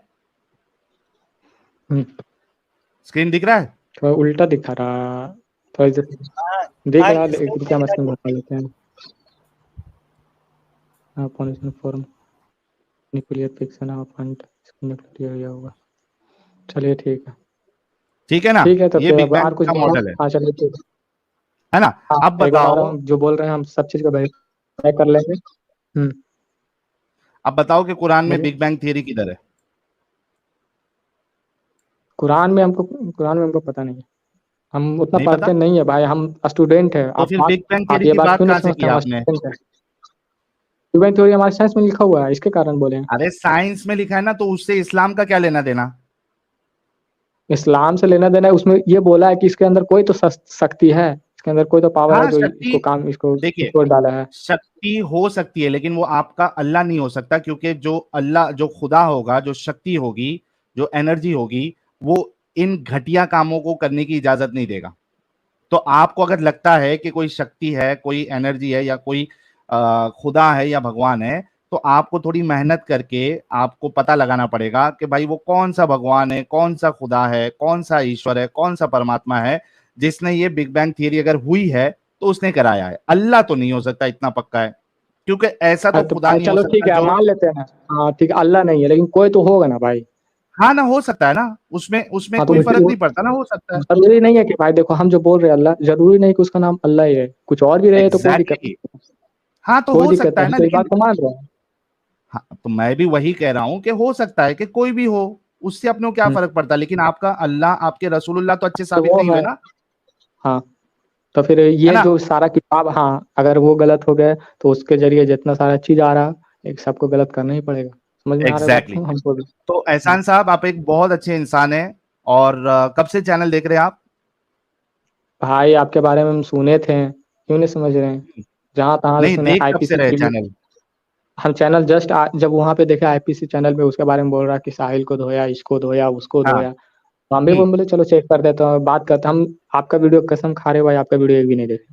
हम्म, स्क्रीन दिख रहा है? थोड़ा उल्टा दिखा रहा, थोड़ा हाँ देख हाँ, रहा, स्क्रीन एक पे रुपया दिखा मशीन दिया। घुमा लेते हैं। हाँ position form, nuclear fiction of fund, किया होगा। चलिए ठीक है। ठीक है ना, ठीक है तो ये फिर बिग अब बैंग और कुछ का बताओ, मॉडल हाँ चलिए ठीक है ना। है। अब हाँ एक बार और बताओ, हम जो बोल रहे हैं हम सब चीज़ का वेरीफाई कर लेंगे। हम्म। अब बताओ कि कुरान में बोलिए। बिग बैंग थियरी किधर है? कुरान में हमको पता नहीं है, हम उतना नहीं पता? पढ़ते नहीं है भाई, हम स्टूडेंट है। तो फिर बिग बैंग आप थियरी ये की बात बात क्यों नहीं कहां से समझते, किया हम आपने? स्टूडेंट है। ह्यूमन थ्योरी हमारे साइंस में लिखा हुआ है, इसके कारण बोले हैं। अरे साइंस में लिखा है ना, तो उससे इस्लाम का क्या लेना देना? इस्लाम से लेना देना है, उसमें ये बोला है कि इसके अंदर कोई तो शक्ति है, इसके अंदर कोई तो पावर है हाँ जो शक्ति, इसको काम, इसको देखिए छोड़ डाला है। शक्ति हो सकती है लेकिन वो आपका अल्लाह नहीं हो सकता, क्योंकि जो अल्लाह, जो खुदा होगा, जो शक्ति होगी, जो एनर्जी होगी, वो इन घटिया कामों को करने की इजाजत नहीं देगा। तो आपको अगर लगता है कि कोई शक्ति है, कोई एनर्जी है, या कोई खुदा है या भगवान है, तो आपको थोड़ी मेहनत करके आपको पता लगाना पड़ेगा कि भाई वो कौन सा भगवान है, कौन सा खुदा है, कौन सा ईश्वर है, कौन सा परमात्मा है जिसने ये बिग बैंग थियरी अगर हुई है तो उसने कराया है। अल्लाह तो नहीं हो सकता, इतना पक्का है, क्योंकि ऐसा तो तो खुदा नहीं हो चलो ठीक सकता है, जो, मान लेते हैं। हाँ ठीक है, अल्लाह नहीं है लेकिन कोई तो होगा ना भाई। हाँ ना, हो सकता है ना, उसमें उसमें हाँ तो कोई फर्क नहीं पड़ता ना, हो सकता है। जरूरी नहीं है कि भाई, देखो हम जो बोल रहे हैं अल्लाह, जरूरी नहीं कि उसका नाम अल्लाह ही है, कुछ और भी रहे तो कोई दिक्कत एग्जैक्टली नहीं। हाँ तो कोई हो दिक्कत सकता नहीं, है हम ना, तो इस लेकिन बात को मान रहे हैं। हाँ तो मैं भी वही कह रहा हूं कि हो सकता है कि कोई भी हो, उससे अपने को क्या हम्म, फर्क पड़ता है, लेकिन आपका अल्लाह, आपके रसूलुल्लाह तो अच्छे तो साबित वो नहीं हुए है। ना, हाँ तो फिर है ये ना। जो सारा किताब, हाँ अगर वो गलत हो गए तो उसके जरिए जितना सारा चीज आ रहा, एक सबको गलत करना ही पड़ेगा। समझ में आ रहा है बात एग्जैक्टली exactly. हमको भी। तो एहसान साहब, आप एक बहुत अच्छे इंसान हैं। और कब से चैनल देख रहे हैं आप? भाई आपके बारे में हम सुने थे, क्यों नहीं समझ रहे हैं, जहाँ तहाँ से नहीं, सुने देख कब से आईपीसी रहे टीवी। चैनल? हम चैनल जस्ट जब वहाँ पे देखे आईपीसी चैनल पे उसके बारे में बोल रहा कि साहिल को धोया, इसको धोया, उसको हाँ। धोया, तो हम भी बोले चलो चेक कर देते हैं, बात करते हैं। हम आपका वीडियो कसम खा रहे भाई, आपका वीडियो एक भी नहीं देखे,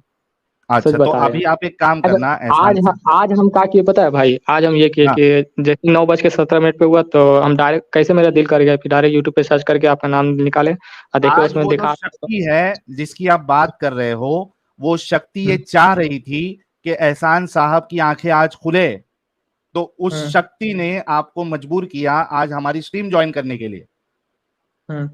सच अच्छा, तो बता रहे अभी हैं। आप एक काम आज करना एहसान से। आज हम क्या किए पता है भाई, आज हम ये किए हाँ, कि जैसे 9:17 पे हुआ तो हम डायरेक्ट, कैसे मेरा दिल कर गया फिर डायरेक्ट यूट्यूब पे सर्च करके आपका नाम निकाले और देखे आज उसमें वो जो दिखा। शक्ति है जिसकी आप बात कर रहे हो, वो शक्ति ये हम्म, चाह रही थी कि एहसान साहब की आंखें आज खुले। तो उस हम्म, शक्ति ने आपको मजबूर किया आज हमारी स्ट्रीम ज्वाइन करने के लिए। हम्म।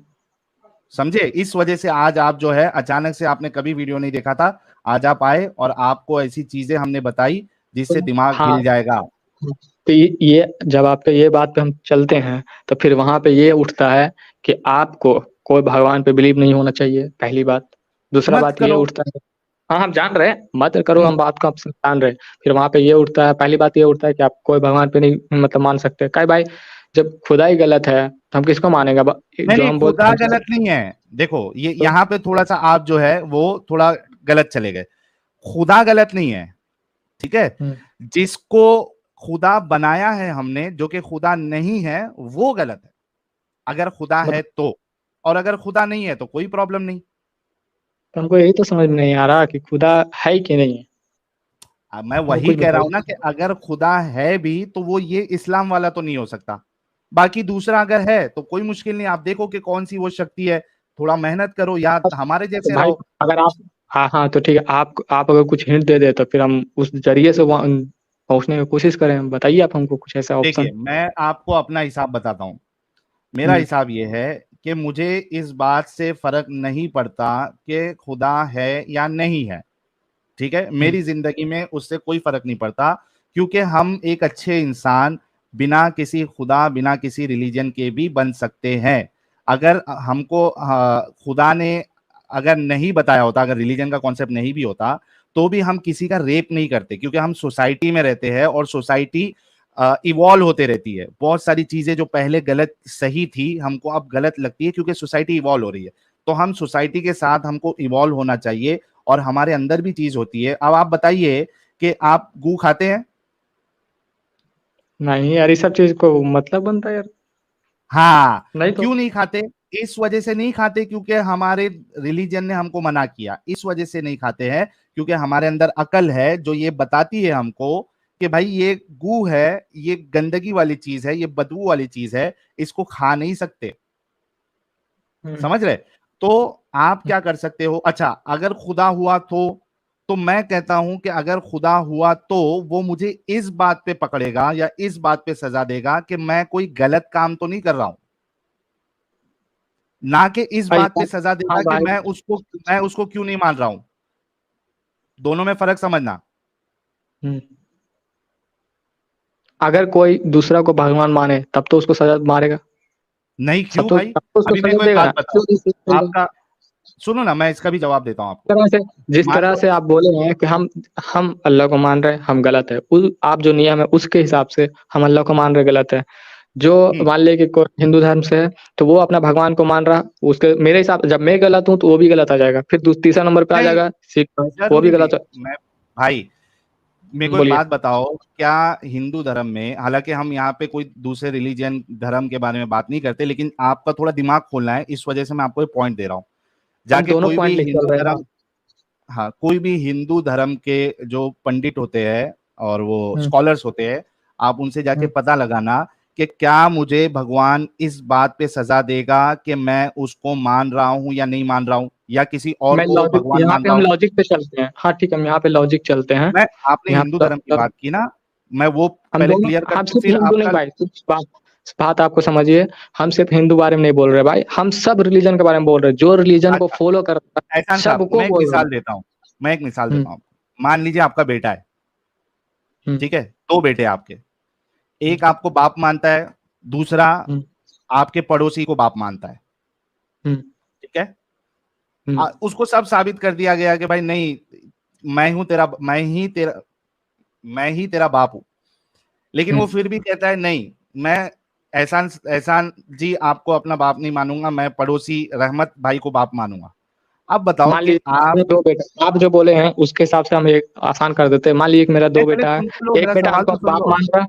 समझे? इस वजह से आज आप जो है, अचानक से आपने कभी वीडियो नहीं देखा था, आज आप आए और आपको ऐसी चीजें हमने बताई जिससे दिमाग हाँ, हिल जाएगा। तो ये जब आपके ये बात पे हम चलते हैं तो फिर वहां पे ये उठता है कि आपको कोई भगवान पे बिलीव नहीं होना चाहिए, पहली बात। दूसरा मत बात ये करो। उठता है, हाँ हम जान रहे हैं, मत करो, हम्म, हम बात को आपसे जान रहे हैं। फिर वहां पे ये उठता है, पहली बात ये उठता है कि आप कोई भगवान पे नहीं मतलब मान सकते काय भाई। जब खुदा ही गलत है तो हम किसको मानेगा नहीं जो नहीं, हम बोल खुदा हम गलत नहीं है। देखो, ये तो, यहाँ पे थोड़ा सा आप जो है वो थोड़ा गलत चले गए। खुदा गलत नहीं है, ठीक है? हम्म, जिसको खुदा बनाया है हमने, जो कि खुदा नहीं है, वो गलत है। अगर खुदा है मतलब तो, और अगर खुदा नहीं है तो कोई प्रॉब्लम नहीं। तो हमको यही तो समझ में नहीं आ रहा कि खुदा है कि नहीं है। अब मैं हमको वही कुछ कह रहा हूं ना बताइए। कि अगर खुदा है भी तो वो ये इस्लाम वाला तो नहीं हो सकता। बाकी दूसरा अगर है तो कोई मुश्किल नहीं, आप देखो कि कौन सी वो शक्ति है, थोड़ा मेहनत करो या हमारे तो जैसे भाई रहो। अगर आप, हाँ हाँ तो ठीक है, आप अगर कुछ हिंट दे दे तो फिर हम उस जरिए से वहाँ पहुंचने की कोशिश करें। बताइए आप हमको कुछ ऐसा देखिए, ऑप्शन। मैं आपको अपना हिसाब बताता हूँ। मेरा हम्म, हिसाब ये है कि मुझे इस बात से फर्क नहीं पड़ता कि खुदा है या नहीं है, ठीक है? हम्म, मेरी जिंदगी में उससे कोई फर्क नहीं पड़ता, क्योंकि हम एक अच्छे इंसान बिना किसी खुदा, बिना किसी रिलीजन के भी बन सकते हैं। अगर हमको खुदा ने अगर नहीं बताया होता, अगर रिलीजन का कॉन्सेप्ट नहीं भी होता, तो भी हम किसी का रेप नहीं करते, क्योंकि हम सोसाइटी में रहते हैं और सोसाइटी इवॉल्व होते रहती है। बहुत सारी चीजें जो पहले गलत सही थी, हमको अब गलत लगती है क्योंकि सोसाइटी इवॉल्व हो रही है। तो हम सोसाइटी के साथ हमको इवॉल्व होना चाहिए, और हमारे अंदर भी चीज होती है। अब आप बताइए कि आप गू खाते हैं? नहीं यार, इस सब चीज को मतलब बनता है यार। हाँ। नहीं तो क्यों नहीं खाते? इस वजह से नहीं खाते क्योंकि हमारे रिलीजन ने हमको मना किया। इस वजह से नहीं खाते हैं क्योंकि हमारे अंदर अकल है जो ये बताती है हमको कि भाई ये गू है, ये गंदगी वाली चीज है, ये बदबू वाली चीज है, इसको खा नहीं सकते। हम्म, समझ रहे? तो आप क्या कर सकते हो? अच्छा, अगर खुदा हुआ तो मैं कहता हूं कि अगर खुदा हुआ तो वो मुझे इस बात पे पकड़ेगा या इस बात पे सजा देगा कि मैं कोई गलत काम तो नहीं कर रहा हूं, ना कि इस भाई बात पे सजा हाँ देगा कि भाई। मैं उसको क्यों नहीं मान रहा हूं। दोनों में फर्क समझना। हम्म, अगर कोई दूसरा को भगवान माने तब तो उसको सजा मारेगा, नहीं, सब क्यों तो भाई? तब तो उसको अभी मेरे सजा को एक देगा ना, बात क्यों बताओ। नहीं सजा देगा? आपका सुनो ना, मैं इसका भी जवाब देता हूं आपको। तरह से, जिस मान तरह लो। से आप बोले हैं कि हम अल्लाह को मान रहे हैं, हम गलत है, उस आप जो नियम है उसके हिसाब से हम अल्लाह को मान रहे गलत है। जो हम्म, मान ले कि कोई हिंदू धर्म से है तो वो अपना भगवान को मान रहा, उसके मेरे हिसाब जब मैं गलत हूँ तो वो भी गलत आ जाएगा, फिर तीसरा नंबर पे आ नहीं, जाएगा सिख, वो भी जरूरी नहीं। गलत मैं भाई, मेरे को एक बोलिए। बात बताओ, क्या हिंदू धर्म में, हालांकि हम यहाँ पे कोई दूसरे रिलीजन धर्म के बारे में बात नहीं करते, लेकिन आपका थोड़ा दिमाग खोलना है, इस वजह से मैं आपको एक पॉइंट दे रहा हूँ। हम जाके दोनों कोई भी पॉइंट लेके चल हिंदू रहे हैं ना। धर्म, हाँ, कोई भी हिंदू धर्म के जो पंडित होते हैं और वो हम्म, स्कॉलर्स होते हैं, आप उनसे जाके हम्म। पता लगाना कि क्या मुझे भगवान इस बात पे सजा देगा कि मैं उसको मान रहा हूं या नहीं मान रहा हूं, या किसी और मैं को लॉजिक, भगवान यहाँ मान पे रहा हम हूं। लॉजिक पे चलते हैं, हाँ ठीक है, हम यहाँ पे लॉजिक चलते हैं। मैं आपने यहाँ हिंदू पे धर्म की बात की ना, मैं वो हम पहले दोनों, क्लियर कर हम दूं, सिर्फ फिर हिंदू नहीं आपका। भाई, कुछ बात, बात आपको समझिए। हम सिर्फ हिंदू बारे में नहीं बोल रहे भाई, हम सब रिलीजन के बारे में बोल रहे हैं, जो रिलीजन को अच्छा, फॉलो करता है एहसान साहब, सबको मैं एक बोल रहे मिसाल हैं। देता हूँ। मैं एक मिसाल हम्म, देता हूँ आपको। मान लीजिए आपका बेटा है, हम्म, ठीक है? दो बेटे आपके, हम्म, एक आपको बाप मानता है, दूसरा हम्म, आपके पड़ोसी को बाप मानता है, हम्म, ठीक है? हम्म, उसको सब साबित कर दिया गया कि भाई नहीं, मैं हूं तेरा, मैं ही तेरा बाप हूं। लेकिन वो फिर भी कहता है नहीं, मैं एहसान एहसान जी आपको अपना बाप नहीं मानूंगा, मैं पड़ोसी रहमत भाई को बाप मानूंगा। अब बताओ मान कि लीजिए आप मेरे दो बेटा, आप जो बोले हैं उसके हिसाब से हम एक आसान कर देते हैं। मान लीजिए कि मेरा दो पहले बेटा है, सुन तो लो, एक मेरा बेटा सवाल हमको तो सुन बाप लो। मान रहा है।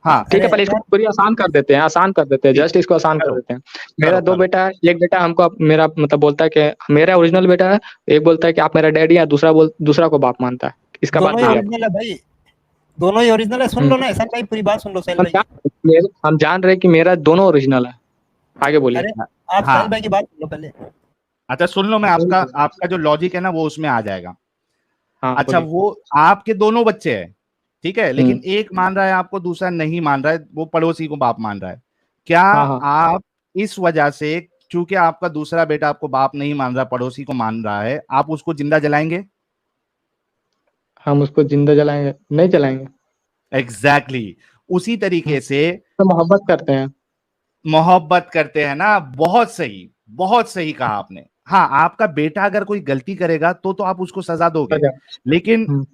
हाँ ठीक है, अरे पहले इसको यार, पूरी आसान कर देते हैं, आसान कर देते हैं, ठीक, जस्ट इसको आसान कर करो देते हैं। मेरा करो दो करो। बेटा है, एक बेटा हमको मेरा मतलब बोलता है कि मेरा ओरिजिनल बेटा है, एक बोलता है कि आप मेरा डैडी है, दूसरा को बाप मानता है। इसका बात दोनों ही बोलिए आप। ओरिजिनल है भाई, दोनों ही ओरिजिनल है। सुन हम्म, लो ना एहसान भाई, पूरी बात सुन लो साहिल हम भाई की। हम जान रहे हैं कि मेरा दोनों ओरिजिनल है। आगे बोलिए। अरे आप साहिल हाँ, भाई की बात सुन लो पहले। अच्छा सुन लो, मैं आपका आपका जो लॉजिक है ना वो उसमें आ जाएगा। हाँ अच्छा, बोलिए। वो आपके दोनों बच्चे हैं, ठीक है, हम्म, लेकिन एक मान रहा है आपको, दूसरा नहीं मान रहा है, वो पड़ोसी को बाप मान रहा है। क्या हाँ हाँ, आप इस वजह से, चूंकि आपका दूसरा बेटा आपको बाप नहीं मान रहा, पड़ोसी को मान रहा है, आप उसको जिंदा जलाएंगे? हम उसको जिंदा जलाएंगे? नहीं जलाएंगे। Exactly exactly. उसी तरीके से तो मोहब्बत करते हैं। मोहब्बत करते हैं ना। बहुत सही, बहुत सही कहा आपने। हाँ, आपका बेटा अगर कोई गलती करेगा तो आप उसको सजा दोगे, सजा। लेकिन हम्म,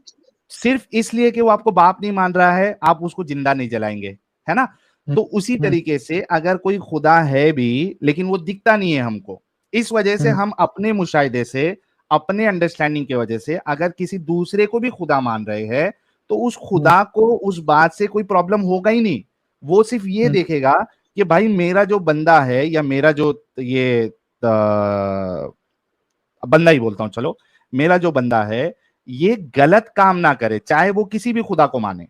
सिर्फ इसलिए कि वो आपको बाप नहीं मान रहा है आप उसको जिंदा नहीं जलाएंगे, है ना? हम्म, तो उसी हम्म, तरीके से अगर कोई खुदा है भी लेकिन वो दिखता नहीं है हमको, इस वजह से हम्म, हम अपने मुशाहिदे से, अपने अंडरस्टैंडिंग की वजह से अगर किसी दूसरे को भी खुदा मान रहे हैं तो उस हम्म, खुदा को उस बात से कोई प्रॉब्लम होगा ही नहीं। वो सिर्फ ये हम्म, देखेगा कि भाई मेरा जो बंदा है, या मेरा जो ये बंदा ही बोलता हूं चलो, मेरा जो बंदा है ये गलत काम ना करे, चाहे वो किसी भी खुदा को माने।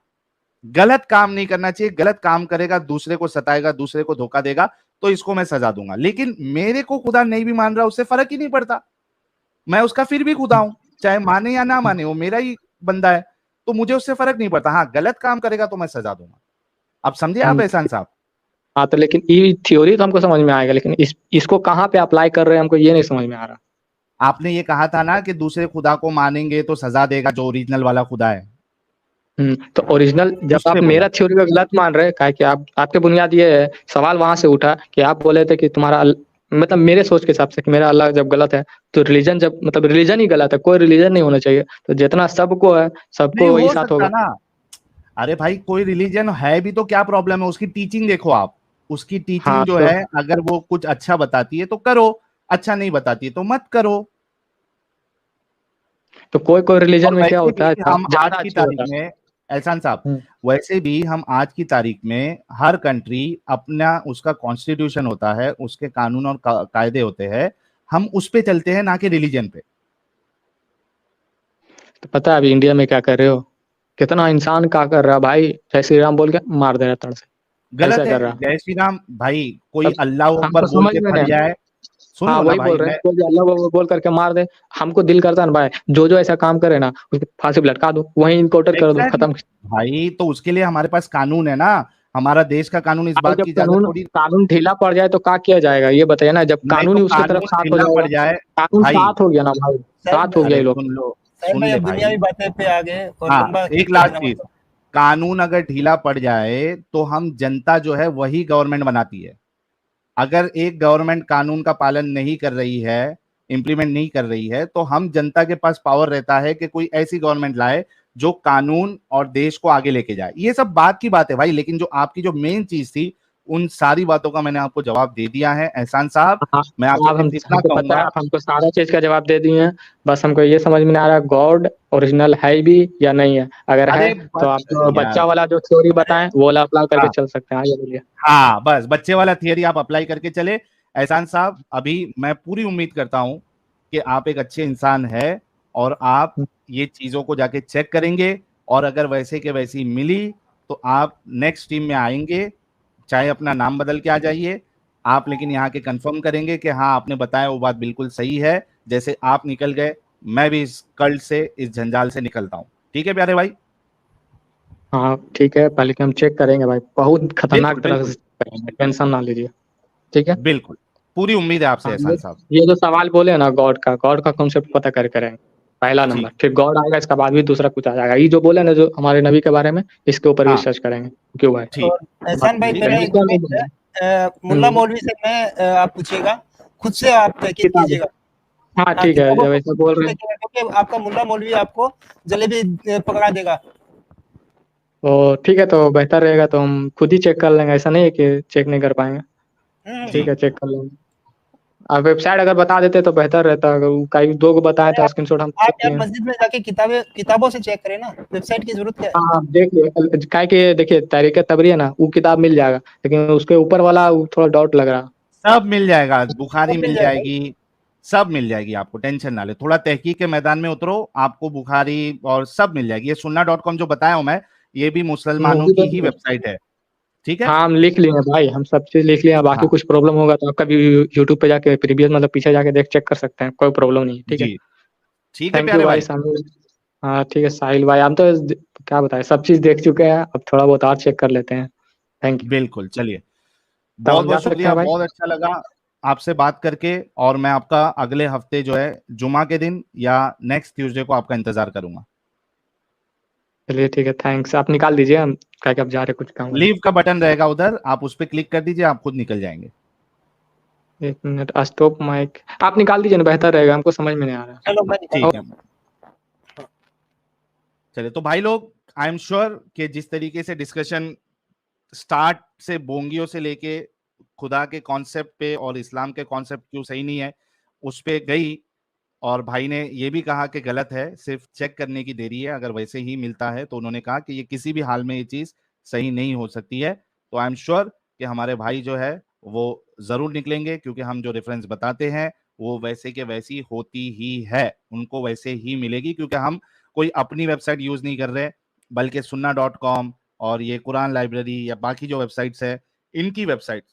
गलत काम नहीं करना चाहिए, गलत काम करेगा, दूसरे को सताएगा, दूसरे को धोखा देगा, तो इसको मैं सजा दूंगा। लेकिन मेरे को खुदा नहीं भी मान रहा, उससे फर्क ही नहीं पड़ता, मैं उसका फिर भी खुदा हूं, चाहे माने या ना माने, वो मेरा ही बंदा है, तो मुझे उससे फर्क नहीं पड़ता। हाँ, गलत काम करेगा तो मैं सजा दूंगा। अब समझे आप हम्म। एहसान साहब? हाँ तो लेकिन ये थ्योरी तो हमको समझ में आएगा, लेकिन इसको कहाँ पे अप्लाई कर रहे हैं हमको ये नहीं समझ में आ रहा। आपने ये कहा था ना कि दूसरे खुदा को मानेंगे तो सजा देगा जो ओरिजिनल वाला खुदा है, तो ओरिजिनल जब आप उससे बोला। मेरा थ्योरी को गलत मान रहे हैं, काहे कि आप आपके बुनियाद ये है, सवाल वहां से उठा कि आप बोले थे कि तुम्हारा मतलब मेरे सोच के हिसाब से कि मेरा अल्लाह जब गलत है तो रिलीजन, जब मतलब रिलीजन ही गलत है, कोई रिलीजन नहीं होना चाहिए, तो जितना सबको है नहीं सबको वही हो साथ सकता होगा। ना। अरे भाई, कोई रिलीजन है भी तो क्या प्रॉब्लम है, उसकी टीचिंग देखो आप। उसकी हाँ टीचिंग जो तो है, अगर वो कुछ अच्छा बताती है तो करो, अच्छा नहीं बताती है तो मत करो। कोई कोई रिलीजन और में क्या वैसे होता है, भी हम आज ज्यादा की अच्छी तारीख होता है। में, एहसान साहब, हम्म, वैसे भी हम आज की तारीख में हर कंट्री अपना उसका कॉन्स्टिट्यूशन होता है, उसके कानून और कायदे होते हैं, हम उस पे चलते हैं ना कि रिलीजन पे। तो पता है अभी इंडिया में क्या कर रहे हो, कितना इंसान क्या कर रहा है भाई, जय श्री राम बोल के मार दे रहा तड़ से, गलत ऐसा है। कर रहा। जय श्री राम भाई, कोई तब अल्लाह अकबर हमको बोल समझ के में फट नहीं। जाए, सुन हाँ लो ना वही भाई, बोल रहे हैं, मैं कोई भी अल्लाह वो बोल करके मार दे, हमको दिल करता है ना भाई, जो जो ऐसा काम करे ना उसको फांसी पे लटका दो, वहीं इनकाउंटर कर दो, एग्जैक्टली खत्म। भाई, तो उसके लिए हमारे पास कानून है ना। हमारा देश का कानून इस भाई बात जब की इजाजत कानून थोड़ी। कानून ढीला पड़ जाए तो क्या किया जाएगा ये बताइए ना, जब नहीं कानून तो ही उसके तरफ कानून साथ हो ढीला पड़ जाएगा। जाए कानून भाई। साथ हो गया ना भाई, साहिल साथ हो भाई, गया अरे ये लोग। सुन लो, साहिल सुन भाई ले अब भाई। दुनियावी बातें पे आ गए और हाँ, लंबा एक खींचते लास्ट रहना चीज, मतलब। कानून अगर ढीला पड़ जाए तो हम जनता जो है वही गवर्नमेंट बनाती है। अगर एक गवर्नमेंट कानून का पालन नहीं कर रही है, इंप्लीमेंट नहीं कर रही है, तो हम जनता के पास पावर रहता है कि कोई ऐसी गवर्नमेंट लाए जो कानून और देश को आगे लेके जाए। ये सब बात की बात है भाई, लेकिन जो आपकी जो मेन चीज थी, उन सारी बातों का मैंने आपको जवाब दे दिया है एहसान साहब। हाँ, मैं आपसे आप हम सिर्फ इतना हमको पता है, कहूंगा। आप हमको सारा चीज का जवाब दे दिए हैं। बस हमको ये समझ में नहीं आ रहा गॉड ओरिजिनल है भी या नहीं है, अगर है अरे तो बस आप जो यार, बच्चा वाला जो थ्योरी अरे बताएं वो वाला अप्लाई करके हाँ चल सकते हैं। आगे बोलिए। हाँ, बस बच्चे वाला थियरी आप अप्लाई करके चले। एहसान साहब, अभी मैं पूरी उम्मीद करता हूं कि आप एक अच्छे इंसान है, और आप ये चीजों को जाके चेक करेंगे, और अगर वैसे के वैसी मिली तो आप नेक्स्ट टीम में आएंगे, चाहे अपना नाम बदल के आ जाइए आप, लेकिन यहाँ के कंफर्म करेंगे कि हाँ आपने बताया वो बात बिल्कुल सही है। जैसे आप निकल गए, मैं भी इस कल्ट से, इस जंजाल से निकलता हूँ। ठीक है प्यारे भाई? हाँ ठीक है, पहले कि हम चेक करेंगे भाई, बहुत खतरनाक बिल्कुल तरह बिल्कुल से करेंगे, टेंशन ना लीजिए। ठीक है। बिल्कुल, पूरी उम्मीद है आपसे हाँ एहसान साहब। ये जो सवाल बोले ना गॉड का कॉन्सेप्ट पता कर करेंगे पहला नंबर, ठीक, फिर गॉड आएगा, इसके बाद भी दूसरा कुछ आ जाएगा, ये जो बोले ना जो हमारे नबी के बारे में, इसके ऊपर भी हाँ सर्च करेंगे क्यों भाई। ठीक, और एहसान भाई ठीक है मेरा भाई। एक कंडीशन नहीं रिक्वेस्ट बोलेंगे। है, मुल्ला मौलवी से मैं आप पूछिएगा, खुद से आप तहकीक किताब। कीजिएगा। हाँ हाँ, ठीक है, किताबों जब को ऐसा बोल खुद रहे हैं। देखिएगा, क्योंकि आपका मुल्ला मौलवी आपको जलेबी पकड़ा देगा। तो ठीक है, तो बेहतर रहेगा, तो हम खुद ही चेक कर लेंगे, ऐसा नहीं है कि चेक नहीं कर पाएंगे। ठीक जी है, चेक कर लेंगे। आप वेबसाइट अगर बता देते तो बेहतर रहता, अगर वो कहीं 2 को बताए तो स्क्रीनशॉट हम आप देख यार लिए। मस्जिद में जाके किताबों से चेक करें ना, वेबसाइट की जरूरत क्या है? हाँ, आप देख लिए, काहे कि देखिए तहरीक तबरी है ना, वो किताब मिल जाएगा, लेकिन उसके ऊपर वाला वो थोड़ा डाउट लग रहा। सब मिल जाएगा, बुखारी सब मिल मिल जाएगा भाई। जाएगी, सब मिल जाएगी, आपको टेंशन ना ले। थोड़ा तहकीक के मैदान में उतरो, आपको बुखारी और सब मिल जाएगी। ये sunnah.com जो बताया हूं मैं, ये भी मुसलमानों की ही वेबसाइट है। ठीक है। हाँ, हम लिख लिए हैं भाई, हम सब चीज लिख लिए हैं, बाकी हाँ कुछ प्रॉब्लम होगा तो आपका भी यूट्यूब पे जाके प्रीवियस मतलब पीछे जाके देख चेक कर सकते हैं, कोई प्रॉब्लम नहीं है। ठीक है, जी, ठीक है थैंक यू प्यारे भाई भाई। सामने। हाँ ठीक है साहिल भाई, हम तो क्या बताएं, सब चीज देख चुके हैं, अब थोड़ा बहुत और चेक कर लेते हैं। Thank you. बिल्कुल, चलिए, तब बहुत हम जा बहुत सकते हैं शुक्रिया, भाई। बहुत अच्छा लगा आपसे बात करके। और मैं आपका अगले हफ्ते जो है जुमा के दिन या नेक्स्ट ट्यूसडे को आपका इंतजार करूंगा। चलिए ठीक है, थैंक्स, आप निकाल दीजिए, हम क्या क्या आप जा रहे कुछ काम है। लीव का बटन रहेगा उधर, आप उस पर क्लिक कर दीजिए, आप खुद निकल जाएंगे। 1 मिनट, स्टॉप माइक आप निकाल दीजिए ना, बेहतर रहेगा, हमको समझ में नहीं आ रहा। चलो मैं निकाल ठीक है, चलिए। तो भाई लोग, आई एम श्योर कि जिस तरीके से डिस्कशन स्टार्ट से बोंगियों से लेके खुदा के कॉन्सेप्ट पे और इस्लाम के कॉन्सेप्ट क्यों सही नहीं है उस पे गई, और भाई ने ये भी कहा कि गलत है, सिर्फ चेक करने की देरी है, अगर वैसे ही मिलता है तो उन्होंने कहा कि ये किसी भी हाल में ये चीज सही नहीं हो सकती है। तो आई एम श्योर कि हमारे भाई जो है वो जरूर निकलेंगे, क्योंकि हम जो रेफरेंस बताते हैं वो वैसे के वैसी होती ही है, उनको वैसे ही मिलेगी, क्योंकि हम कोई अपनी वेबसाइट यूज नहीं कर रहे, बल्कि sunnah.com और ये कुरान लाइब्रेरी या बाकी जो वेबसाइट्स है, इनकी वेबसाइट